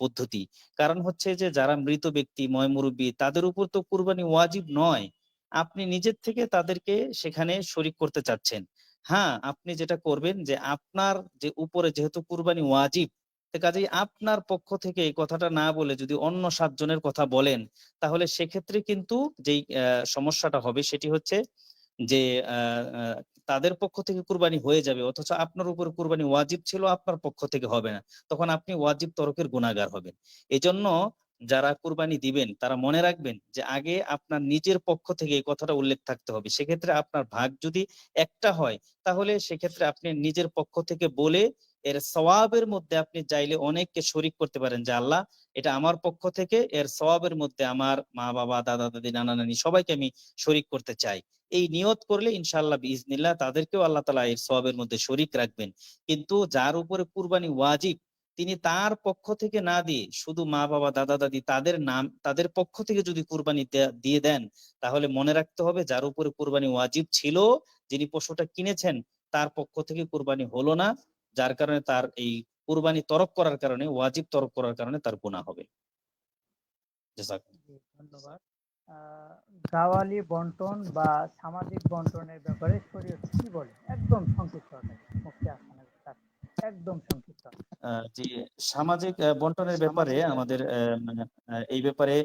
পদ্ধতি। কারণ হচ্ছে যে, যারা মৃত ব্যক্তি, ময়-মুরুব্বি তাদের উপর তো কুরবানি ওয়াজিব নয়। আপনি নিজের থেকে তাদেরকে সেখানে শরিক করতে চাচ্ছেন। হ্যাঁ, আপনি যেটা করবেন যে, আপনার যে উপরে যেহেতু কুরবানি ওয়াজিব, তো কাজেই আপনার পক্ষ থেকে এই কথাটা না বলে যদি অন্য ৭ জনের কথা বলেন, তাহলে সেক্ষেত্রে কিন্তু যেই সমস্যাটা হবে সেটি হচ্ছে যে, আ আ তাদের পক্ষ থেকে কুরবানি হয়ে যাবে। অথচ আপনার উপরে কুরবানি ওয়াজিব ছিল, আপনার পক্ষ থেকে হবে না। তখন আপনি ওয়াজিব তরকের গুনাহগার হবেন। এজন্য যারা কুরবানি দিবেন তারা মনে রাখবেন যে, আগে আপনার নিজের পক্ষ থেকে এই কথাটা উল্লেখ থাকতে হবে। সেক্ষেত্রে আপনার ভাগ যদি একটা হয়, তাহলে সেক্ষেত্রে আপনি নিজের পক্ষ থেকে বলে এর সওয়াবের মধ্যে আপনি চাইলে অনেককে শরিক করতে পারেন যে, আল্লাহ এটা আমার পক্ষ থেকে, এর সওয়াবের মধ্যে আমার মা-বাবা, দাদা-দাদি, নানা-নানি সবাইকে আমি শরিক করতে চাই। এই নিয়ত করলে ইনশাআল্লাহ বিইজনিল্লাহ তাদেরকেও আল্লাহ তাআলা এর সওয়াবের মধ্যে শরিক রাখবেন। কিন্তু যার উপরে কুরবানি ওয়াজিব, তিনি তার পক্ষ থেকে না দিয়ে শুধু মা-বাবা, দাদা-দাদি তাদের নাম তাদের পক্ষ থেকে যদি কুরবানি দিয়ে দেন, তাহলে মনে রাখতে হবে যার উপরে কুরবানি ওয়াজিব ছিল, যিনি পশুটা কিনেছেন, তার পক্ষ থেকে কুরবানি হলো না। যার কারণে তার এই কুরবানি তরক করার কারণে, ওয়াজিব তরক করার কারণে তার গুনাহ হবে। জাযাকুম। জি, ধন্যবাদ। আ গাওয়ালি বন্টন বা সামাজিক বন্টনের ব্যাপারে শরীয়ত কি বলে? একদম সংক্ষিপ্ত আকারে। মুফতি আহসানের কাছে। একদম সংক্ষিপ্ত আকারে। জি, সামাজিক বন্টনের ব্যাপারে আমাদের মানে এই ব্যাপারে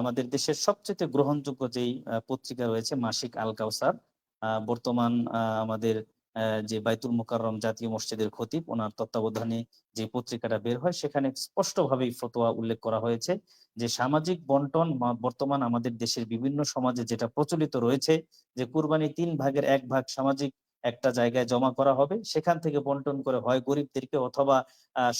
আমাদের দেশের সবচেয়ে গ্রহণযোগ্য যেই পত্রিকা রয়েছে মাসিক আল কাউসার। বর্তমান আমাদের যে বাইতুল মোকাররম জাতীয় মসজিদের খতিব ওনার তত্ত্বাবধানে যে পত্রিকাটা বের হয় সেখানে স্পষ্টভাবেই ফতোয়া উল্লেখ করা হয়েছে যে, সামাজিক বন্টন বর্তমান আমাদের দেশের বিভিন্ন সমাজে যেটা প্রচলিত রয়েছে যে, কুরবানি ৩ ভাগের ১ ভাগ সামাজিক একটা জায়গায় জমা করা হবে। সেখান থেকে বন্টন করে হয় গরিবদেরকে অথবা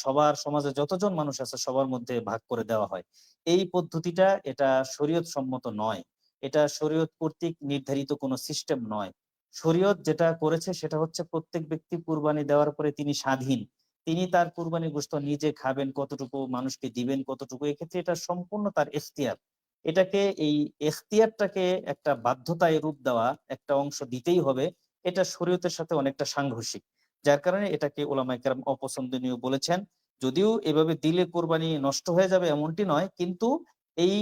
সবার সমাজে যতজন মানুষ আছে সবার মধ্যে ভাগ করে দেওয়া হয়। এই পদ্ধতিটা এটা শরীয়ত সম্মত নয়। এটা শরীয়ত কর্তৃক নির্ধারিত কোনো সিস্টেম নয়। শরীয়ত যেটা করেছে সেটা হচ্ছে, প্রত্যেক ব্যক্তি কুরবানি দেওয়ার পরে তিনি স্বাধীন। তিনি তার কুরবানির গোশত নিজে খাবেন কতটুকু, মানুষকে দিবেন কতটুকু, এক্ষেত্রে এটা সম্পূর্ণ তার ইখতিয়ার। এটাকে এই ইখতিয়ারটাকে একটা বাধ্যতায় রূপ দেওয়া, একটা অংশ দিতেই হবে, এটা শরীয়তের সাথে অনেকটা সাংঘর্ষিক। যার কারণে এটাকে উলামায়ে কেরাম অপছন্দনীয় বলেছেন। যদিও এভাবে দিলে কোরবানি নষ্ট হয়ে যাবে এমনটি নয়, কিন্তু এই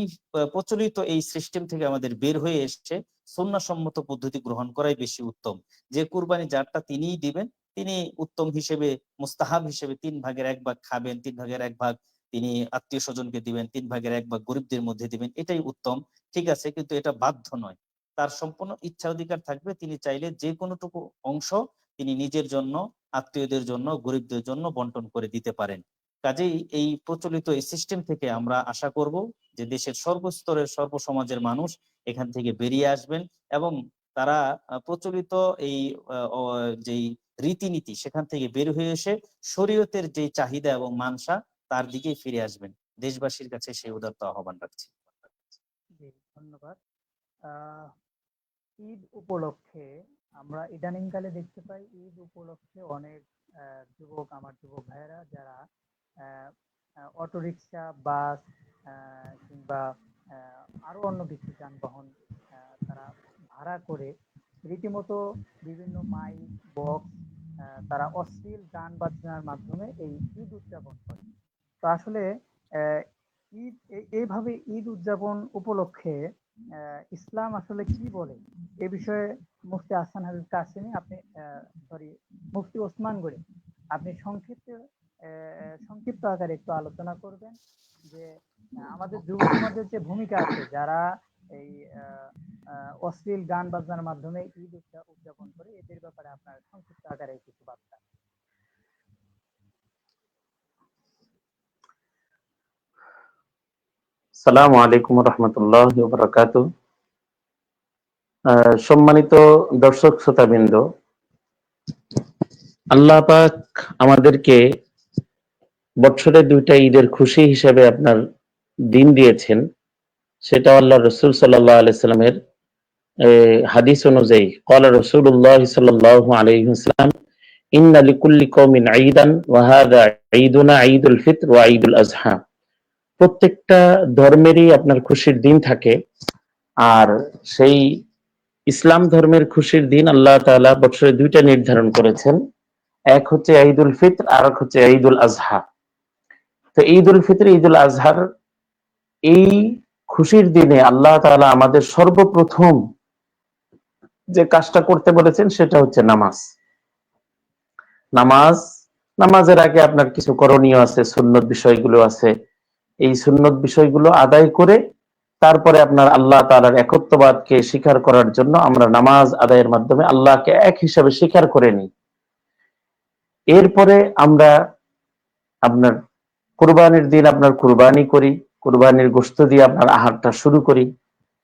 প্রচলিত এই সিস্টেম থেকে আমাদের বের হয়ে এসছে সুন্নাহ সম্মত পদ্ধতি গ্রহণ করাই বেশি উত্তম। যে কুরবানি যারটা তিনিই দিবেন, তিনি উত্তম হিসেবে, মুস্তাহাব হিসেবে ৩ ভাগের ১ ভাগ খাবেন, ৩ ভাগের ১ ভাগ তিনি আত্মীয়স্বজনকে দিবেন, ৩ ভাগের ১ ভাগ গরিবদের মধ্যে দিবেন। এটাই উত্তম। ঠিক আছে, কিন্তু এটা বাধ্য নয়। তার সম্পূর্ণ ইচ্ছা অধিকার থাকবে। তিনি চাইলে যে কোনটুকু অংশ তিনি নিজের জন্য, আত্মীয়দের জন্য, গরিবদের জন্য বন্টন করে দিতে পারেন। কাজেই এই প্রচলিত এই সিস্টেম থেকে আমরা আশা করব যে, দেশের সর্বস্তরের সর্বসমাজের মানুষ এখান থেকে বেরিয়ে আসবেন এবং তারা প্রচলিত এই যেই রীতিনীতি সেখান থেকে বের হয়ে এসে শরীয়তের যে চাহিদা এবং মানসা তার দিকেই ফিরে আসবেন। দেশবাসীর কাছে সেই উদাত্ত আহ্বান রাখছি। জি, ধন্যবাদ। আ ঈদ উপলক্ষে আমরা ইদানিংকালে দেখতে পাই ঈদ উপলক্ষে অনেক আ আমার যুবক ভাইয়েরা যারা আ আ অটোরিকশা, বাস আ কিংবা আ আরো অন্য কিছু যানবাহন আ তারা ভাড়া করে রীতিমতো বিভিন্ন মাইক, বক্স তারা অশ্লীল গান বাজনার মাধ্যমে এই ঈদ উদযাপন করে। তো আসলে অ্যা এইভাবে ঈদ উদযাপন উপলক্ষে ইসলাম আসলে কি বলে এ বিষয়ে মুফতি আহসান হাবিব কাসেমি আপনি সরি মুফতি ওসমান গনি আপনি সংক্ষিপ্ত আকারে একটু আলোচনা করবেন যে আমাদের যুব সমাজের যে ভূমিকা আছে যারা এই অশ্লীল গান বাজনার মাধ্যমে ঈদ উদযাপন করে এদের ব্যাপারে আপনার সংক্ষিপ্ত আকারে কিছু বার্তা। আসসালামু আলাইকুম রহমতুল্লাহ বারাকাতুহু। সম্মানিত দর্শক শ্রোতাবৃন্দ, আল্লাহ পাক আমাদেরকে বছরে দুইটা ঈদের খুশি হিসেবে আপনার দিন দিয়েছেন। সেটা আল্লাহ রসুল সাল্লাল্লাহু আলাইহি সাল্লামের হাদিস অনুযায়ী ক্বালা রাসূলুল্লাহ সাল্লাল্লাহু আলাইহি ওয়াসাল্লাম ইন্না লিকুল্লি কওমিন ঈদান ওয়া হাযা ঈদুনা ঈদুল ফিতর ওয়া ঈদুল আযহা। প্রত্যেকটা ধর্মেরই আপনার খুশির দিন থাকে, আর সেই ইসলাম ধর্মের খুশির দিন আল্লাহ তাআলা বছরে দুইটা নির্ধারণ করেছেন। এক হচ্ছে ঈদুল ফিতর, আর এক হচ্ছে ঈদুল আযহা। তো ঈদুল ফিতর, ঈদুল আজহার এই খুশির দিনে আল্লাহ তাআলা আমাদের সর্বপ্রথম যে কাজটা করতে বলেছেন সেটা হচ্ছে নামাজ। নামাজ নামাজের আগে আপনার কিছু করণীয় আছে, সুন্নত বিষয়গুলো আছে। এই সুন্নত বিষয়গুলো আদায় করে তারপরে আপনার আল্লাহ তাআলার একত্ববাদকে স্বীকার করার জন্য আমরা নামাজ আদায়ের মাধ্যমে আল্লাহকে এক হিসাবে স্বীকার করে নিই। এরপরে আমরা আপনার কুরবানির দিন আপনার কুরবানি করি, কুরবানির গোশত দিয়ে আপনার আহারটা শুরু করি।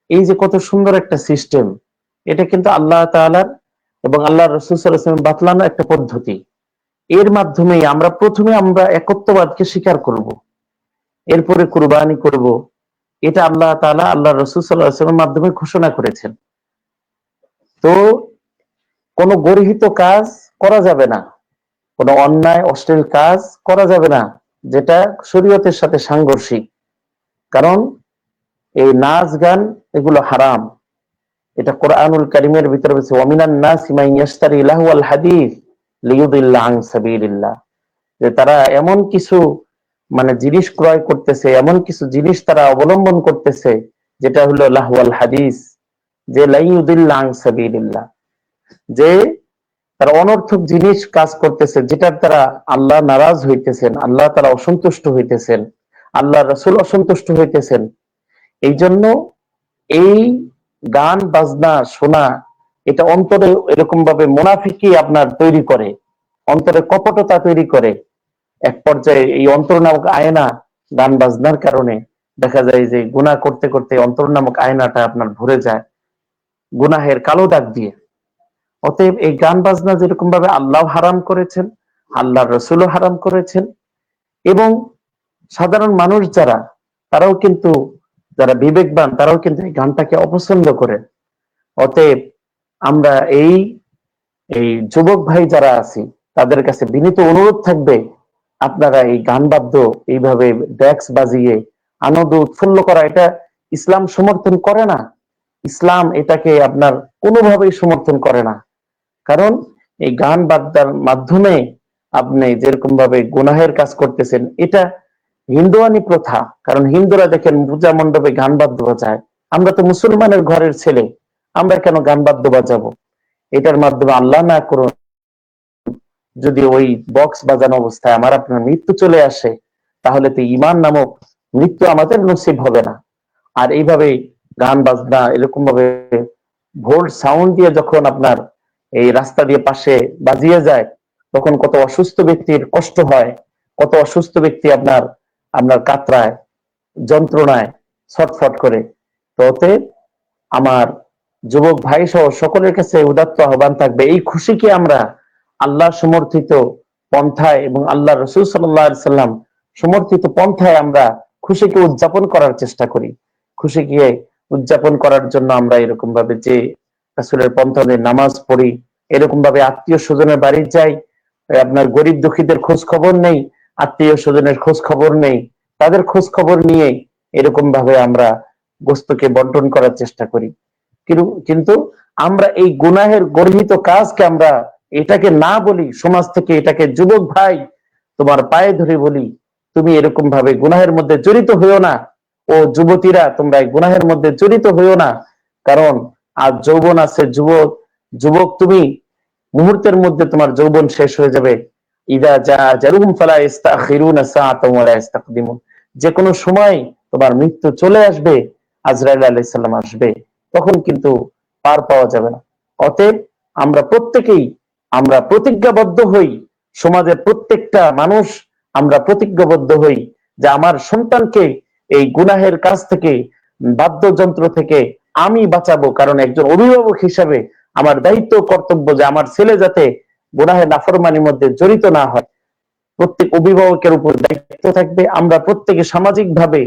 এই যে কত সুন্দর একটা সিস্টেম, এটা কিন্তু আল্লাহ তাআলার এবং আল্লাহ রাসূল সাল্লাল্লাহু আলাইহি ওয়াসাল্লাম বাতলানো একটা পদ্ধতি। এর মাধ্যমেই আমরা প্রথমে একত্ববাদকে স্বীকার করব, এরপরে কুরবানি করব। এটা আল্লাহ তাআলা আল্লাহ রাসূল সাল্লাল্লাহু আলাইহি ওয়াসাল্লামের মাধ্যমে ঘোষণা করেছেন। তো কোনো গর্হিত কাজ করা যাবে না, কোনো অন্যায় অশ্লীল কাজ করা যাবে না যেটা শরীয়তের সাথে সাংঘর্ষিক। কারণ এই নাচ গান এগুলো হারাম। এটা কোরআনুল কারীমের ভিতরে বলছে ওয়ামিনান নাসি মান ইয়াশতারি লাহওয়াল হাদিস লিয়ুদিল্লা আন সাবিলিল্লাহ, যে তারা এমন কিছু জিনিস ক্রয় করতেছে, এমন কিছু জিনিস তারা অবলম্বন করতেছে যেটা হলো লাহওয়াল হাদিস, যে লাইয়ুদিল্লা আন সাবিলিল্লাহ, যে তারা অনর্থক জিনিস কাজ করতেছে যেটার দ্বারা আল্লাহ নারাজ হইতেছেন, আল্লাহ তারা অসন্তুষ্ট হইতেছেন, আল্লাহ রাসূল অসন্তুষ্ট হইতেছেন। এই জন্য এই গান বাজনা শোনা এটা অন্তরে এরকম ভাবে মুনাফিকি আপনার তৈরি করে, অন্তরে কপটতা তৈরি করে। এক পর্যায়ে এই অন্তর নামক আয়না গান বাজনার কারণে দেখা যায় যে গুনাহ করতে করতে অন্তর নামক আয়নাটা আপনার ভরে যায় গুনাহের কালো দাগ দিয়ে। অতএব এই গান বাজনা যেরকম ভাবে আল্লাহ হারাম করেছেন, আল্লাহর রাসূলও হারাম করেছেন, এবং সাধারণ মানুষ যারা, তারাও কিন্তু, যারা বিবেকবান তারাও কিন্তু এই গানটাকে অপছন্দ করেন। অতএব আমরা এই এই যুবক ভাই যারা আছি তাদের কাছে বিনীত অনুরোধ থাকবে, আপনারা এই গান বাদ্য এইভাবে ডেক্স বাজিয়ে আনন্দ উৎফুল্ল করা, এটা ইসলাম সমর্থন করে না। ইসলাম এটাকে আপনার কোনোভাবেই সমর্থন করে না। কারণ এই গান বাদ্যার মাধ্যমে আপনি যেরকম ভাবে গুনাহের কাজ করতেছেন, এটা হিন্দুয়ানি প্রথা। কারণ হিন্দুরা দেখেন পূজা মণ্ডপে গান বাদ্য বাজায়, আমরা তো মুসলমানের ঘরের ছেলে, আমরা কেন গান বাদ্য বাজাবো? এটার মাধ্যমে আল্লাহ না করুন যদি ওই বক্স বাজানো অবস্থায় আমার আপনার মৃত্যু চলে আসে, তাহলে তো ঈমান নামক মৃত্যু আমাদের নসিব হবে না। আর এইভাবে গান বাজনা এরকম ভাবে ভোল্ট সাউন্ড দিয়ে যখন আপনার এই রাস্তা দিয়ে পাশে বাজিয়ে যায়, তখন কত অসুস্থ ব্যক্তির কষ্ট হয়, কত অসুস্থ ব্যক্তি আপনার আপনার কাতরায়, যন্ত্রণায় ছটফট করে। তো অতএব আমার যুবক ভাই সহ সকলের কাছে উদাত্ত আহ্বান থাকবে, এই খুশিকে আমরা আল্লাহ সমর্থিত পন্থায় এবং আল্লাহ রাসূল সাল্লাল্লাহু আলাইহি সাল্লাম সমর্থিত পন্থায় আমরা খুশিকে উদযাপন করার চেষ্টা করি। খুশিকে উদযাপন করার জন্য আমরা এরকম ভাবে যে রাসূলের পন্থা অনুযায়ী নামাজ পড়ি, এরকম ভাবে আত্মীয় স্বজনের বাড়ি যাই, আপনার গরিব দুঃখীদের খোঁজ খবর নেই, আত্মীয় স্বজনের খোঁজ খবর নেই, তাদের খোঁজ খবর নিয়ে এরকম ভাবে আমরা গোস্তকে বন্টন করার চেষ্টা করি। কিন্তু আমরা এই গুনাহের গর্হিত কাজকে আমরা এটাকে না বলি, সমাজ থেকে এটাকে যুবক ভাই তোমার পায়ে ধরে বলি, তুমি এরকম ভাবে গুনাহের মধ্যে জড়িত হইও না। ও যুবতীরা, তোমরা এই গুনাহের মধ্যে জড়িত হইও না, কারণ আজ যৌবন আছে। যুবক যুবক তুমি মুহূর্তের মধ্যে তোমার যৌবন শেষ হয়ে যাবে। ইদা জা জারুহুম ফালা ইস্তাখিরুনা সাআতাম ওয়া লা ইস্তাকদিমুন। যে কোনো সময় তোমার মৃত্যু চলে আসবে, আজরাইল আলাইহিস সালাম আসবে, তখন কিন্তু পার পাওয়া যাবে না। অতএব আমরা প্রত্যেকেই আমরা প্রতিজ্ঞাবদ্ধ হই, সমাজের প্রত্যেকটা মানুষ আমরা প্রতিজ্ঞাবদ্ধ হই যে আমার সন্তানকে এই গুনাহের কাজ থেকে, বাদ্যযন্ত্র থেকে আমি বাঁচাবো। কারণ একজন অভিভাবক হিসাবে আমার দায়িত্ব কর্তব্য যে আমার ছেলে যাতে গুনাহের নাফরমানির মধ্যে জড়িত না হয়। প্রত্যেক অভিভাবকের উপর দায়িত্ব থাকবে। আমরা প্রত্যেকে সামাজিক ভাবে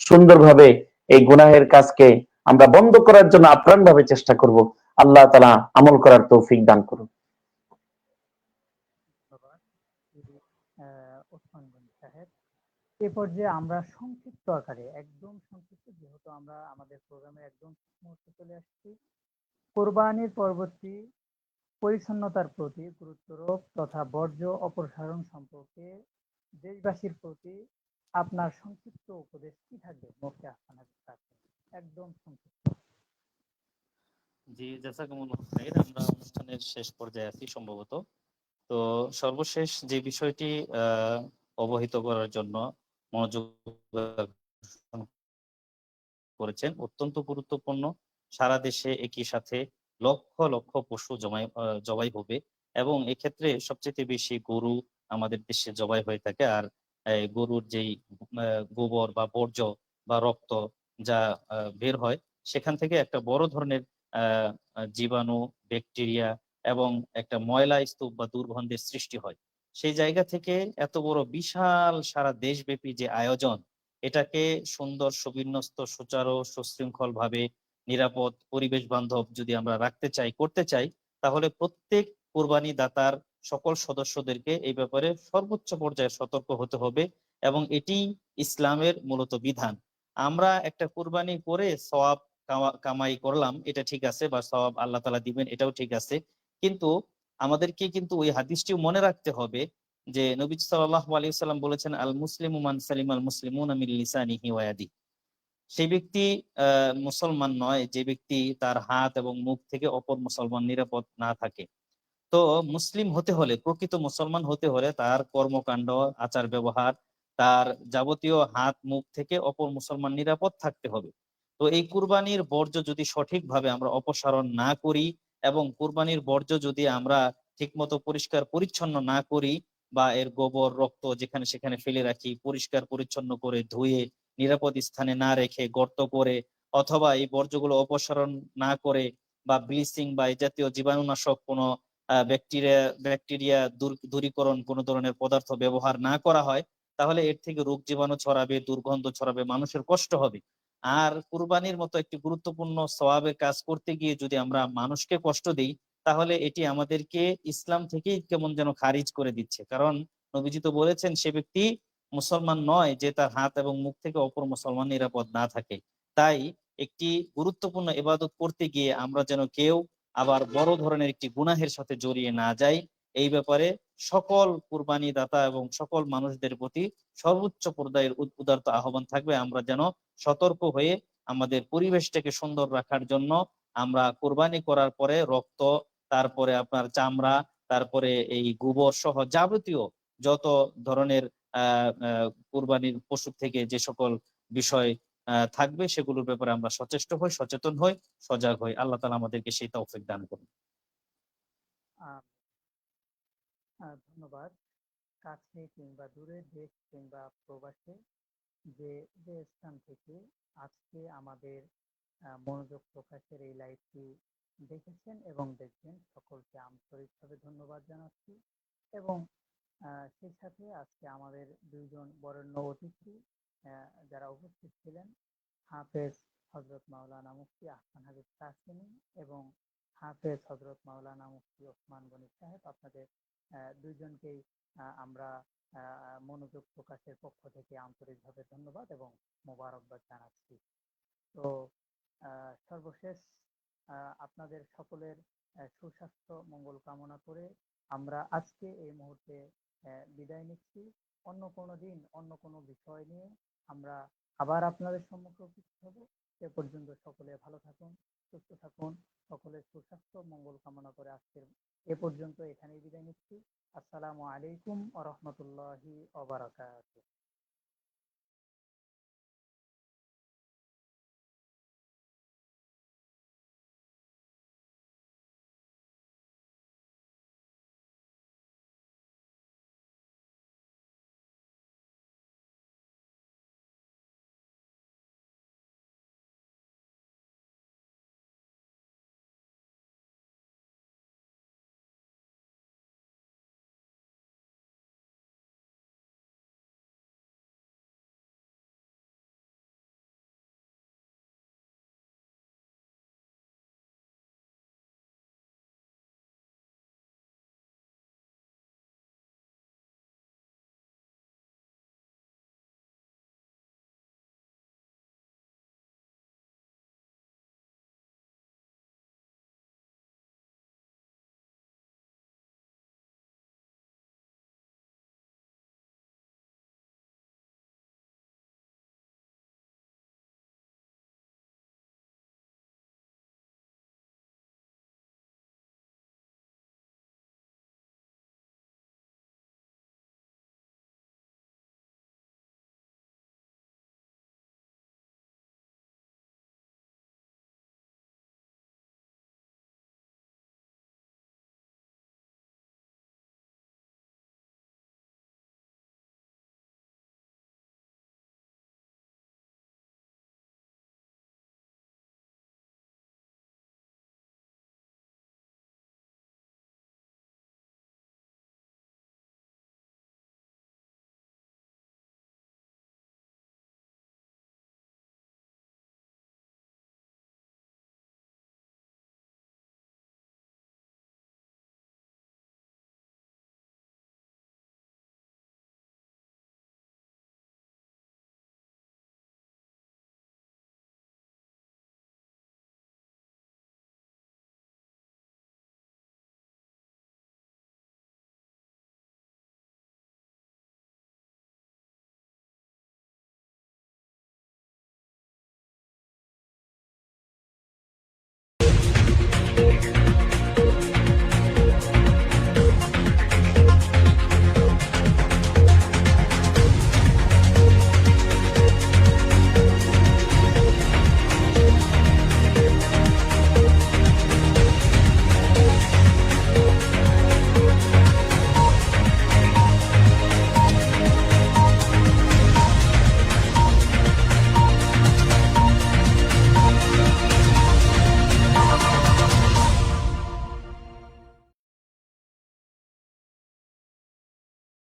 সুন্দরভাবে এই গুনাহের কাজকে আমরা বন্ধ করার জন্য আপ্রাণ ভাবে চেষ্টা করব। আল্লাহ তাআলা আমল করার তৌফিক দান করুন। ধন্যবাদ ওসমান গনি সাহেব। এ পর্যায়ে আমরা সংক্ষিপ্ত আকারে, একদম সংক্ষিপ্ত, যেহেতু আমরা আমাদের প্রোগ্রামে একদম শেষ মুহূর্তে চলে আসছি, কোরবানির পরবর্তী পরিচ্ছন্নতার প্রতি গুরুত্বারোপ তথা বর্জ্য অপসারণ সম্পর্কে দেশবাসীর প্রতি আপনার সংক্ষিপ্ত উপদেশ কি থাকবে মুফতি আহসান হাবীব কাসেম? একদম সংক্ষিপ্ত। জি, জাযাকুমুল্লাহ খাইর। আমরা অনুষ্ঠানের শেষ পর্যায়ে আছি সম্ভবত। তো সর্বশেষ যে বিষয়টি অবহিত করার জন্য মনোযোগ আকর্ষণ করেছেন, অত্যন্ত গুরুত্বপূর্ণ। সারা দেশে একই সাথে লক্ষ লক্ষ পশু জবাই হবে, এবং এক্ষেত্রে সবচেয়ে বেশি গরু আমাদের দেশে জবাই হয়ে থাকে। আর এই গরুর যেই গোবর বা বর্জ্য বা রক্ত যা বের হয়, সেখান থেকে একটা বড় ধরনের জীবাণু, ব্যাকটেরিয়া এবং একটা ময়লা স্তূপ বা দুর্গন্ধের সৃষ্টি হয়। সেই জায়গা থেকে এত বড় বিশাল সারা দেশব্যাপী যে আয়োজন, এটাকে সুন্দর, সুবিন্যস্ত, সুচারু, সুশৃঙ্খল ভাবে নিরাপদ, পরিবেশ বান্ধব যদি আমরা রাখতে চাই, করতে চাই, তাহলে প্রত্যেক কোরবানি দাতার সকল সদস্যদেরকে এই ব্যাপারে সর্বোচ্চ পর্যায়ে সতর্ক হতে হবে। এবং এটি ইসলামের মূলত বিধান। আমরা একটা কোরবানি করে সওয়াব কামাই করলাম, এটা ঠিক আছে, বা সওয়াব আল্লাহ তাআলা দিবেন, এটাও ঠিক আছে। কিন্তু আমাদেরকে কিন্তু ওই হাদিসটিও মনে রাখতে হবে যে নবী সাল্লাল্লাহু আলাইহি ওয়াসাল্লাম বলেছেন, আল মুসলিমু মান সালিমাল মুসলিমুনা মিন লিসানিহি ওয়া ইয়াদিহি। সেই ব্যক্তি মুসলমান নয় যে ব্যক্তি তার হাত এবং মুখ থেকে অপর মুসলমান নিরাপদ না থাকে। তো মুসলিম হতে হলে, প্রকৃত মুসলমান হতে হলে তার কর্মকাণ্ড, আচার ব্যবহার, তার যাবতীয় হাত মুখ থেকে অপর মুসলমান নিরাপদ থাকতে হবে। তো এই কুরবানির বর্জ্য যদি সঠিকভাবে আমরা অপসারণ না করি, এবং কুরবানির বর্জ্য যদি আমরা ঠিকমতো পরিষ্কার পরিচ্ছন্ন না করি, বা এর গোবর রক্ত যেখানে সেখানে ফেলে রাখি, পরিষ্কার পরিচ্ছন্ন করে ধুয়ে নিরাপদ স্থানে না রেখে গর্ত করে, অথবা এই বর্জ্যগুলো অপসারণ না করে, বা ব্লিচিং বা এই জাতীয় জীবাণুনাশক কোনো ব্যাকটেরিয়া দূরীকরণ কোনো ধরনের পদার্থ ব্যবহার না করা হয়, তাহলে এর থেকে রোগ জীবাণু ছড়াবে, দুর্গন্ধ ছড়াবে, মানুষের কষ্ট হবে। আর কুরবানির মতো একটি গুরুত্বপূর্ণ সওয়াবের কাজ করতে গিয়ে যদি আমরা মানুষকে কষ্ট দিই, তাহলে এটি আমাদেরকে ইসলাম থেকেই কেমন যেন খারিজ করে দিচ্ছে। কারণ নবীজি তো বলেছেন, সে ব্যক্তি মুসলমান নয় যে তার হাত এবং মুখ থেকে অপর মুসলমান নিরাপদ না থাকে। তাই একটি গুরুত্বপূর্ণ ইবাদত করতে গিয়ে আমরা যেন কেউ আবার বড় ধরনের একটি গুনাহের সাথে জড়িয়ে না যাই, এই ব্যাপারে সকল কুরবানি দাতা এবং সকল মানুষদের প্রতি সর্বোচ্চ পর্যায়ের উদারত আহ্বান থাকবে। আমরা যেন সতর্ক হয়ে আমাদের পরিবেশটাকে সুন্দর রাখার জন্য আমরা কোরবানি করার পরে রক্ত, তারপরে আপনার চামড়া, তারপরে এই গোবর সহ যাবতীয় যত ধরনের কুরবানির পশু থেকে যে সকল বিষয় থাকবে, সেগুলোর ব্যাপারে আমরা সচেষ্ট হই, সচেতন হই, সজাগ হই। আল্লাহ তাআলা আমাদেরকে সেই তৌফিক দান করুন। আহ, ধন্যবাদ। কাছে কিংবা দূরে, দেশ কিংবা প্রবাসে, যে যে স্থান থেকে আজকে আমাদের মনোযোগ প্রকাশের এই লাইভটি দেখেছেন এবং দেখবেন, সকলকে আন্তরিকভাবে ধন্যবাদ জানাচ্ছি। এবং সেই সাথে আজকে আমাদের দুইজন বরেণ্য অতিথি যারা উপস্থিত ছিলেন, হাফেজ হজরত মাওলানা মুফতি আহসান হাবীব কাসেমী এবং হাফেজ হজরত মাওলানা মুফতি ওসমান গনি সাহেব, আপনাদের দুইজনকেই আমরা মনোযোগ প্রকাশের পক্ষ থেকে আন্তরিকভাবে ধন্যবাদ এবং মোবারকবাদ জানাচ্ছি। তো সর্বশেষ আপনাদের সকলের সুস্বাস্থ্য মঙ্গল কামনা করে আমরা আজকে এই মুহূর্তে বিদায় নিচ্ছি। অন্য কোনো দিন অন্য কোনো বিষয় নিয়ে আমরা আবার আপনাদের সম্মুখে উপস্থিত হব। সে পর্যন্ত সকলে ভালো থাকুন, সুস্থ থাকুন। সকলের সুস্বাস্থ্য মঙ্গল কামনা করে আজকের এ পর্যন্ত এখানেই বিদায় নিচ্ছি। আসসালামু আলাইকুম ওয়া রাহমাতুল্লাহি ওয়া বারাকাতুহু।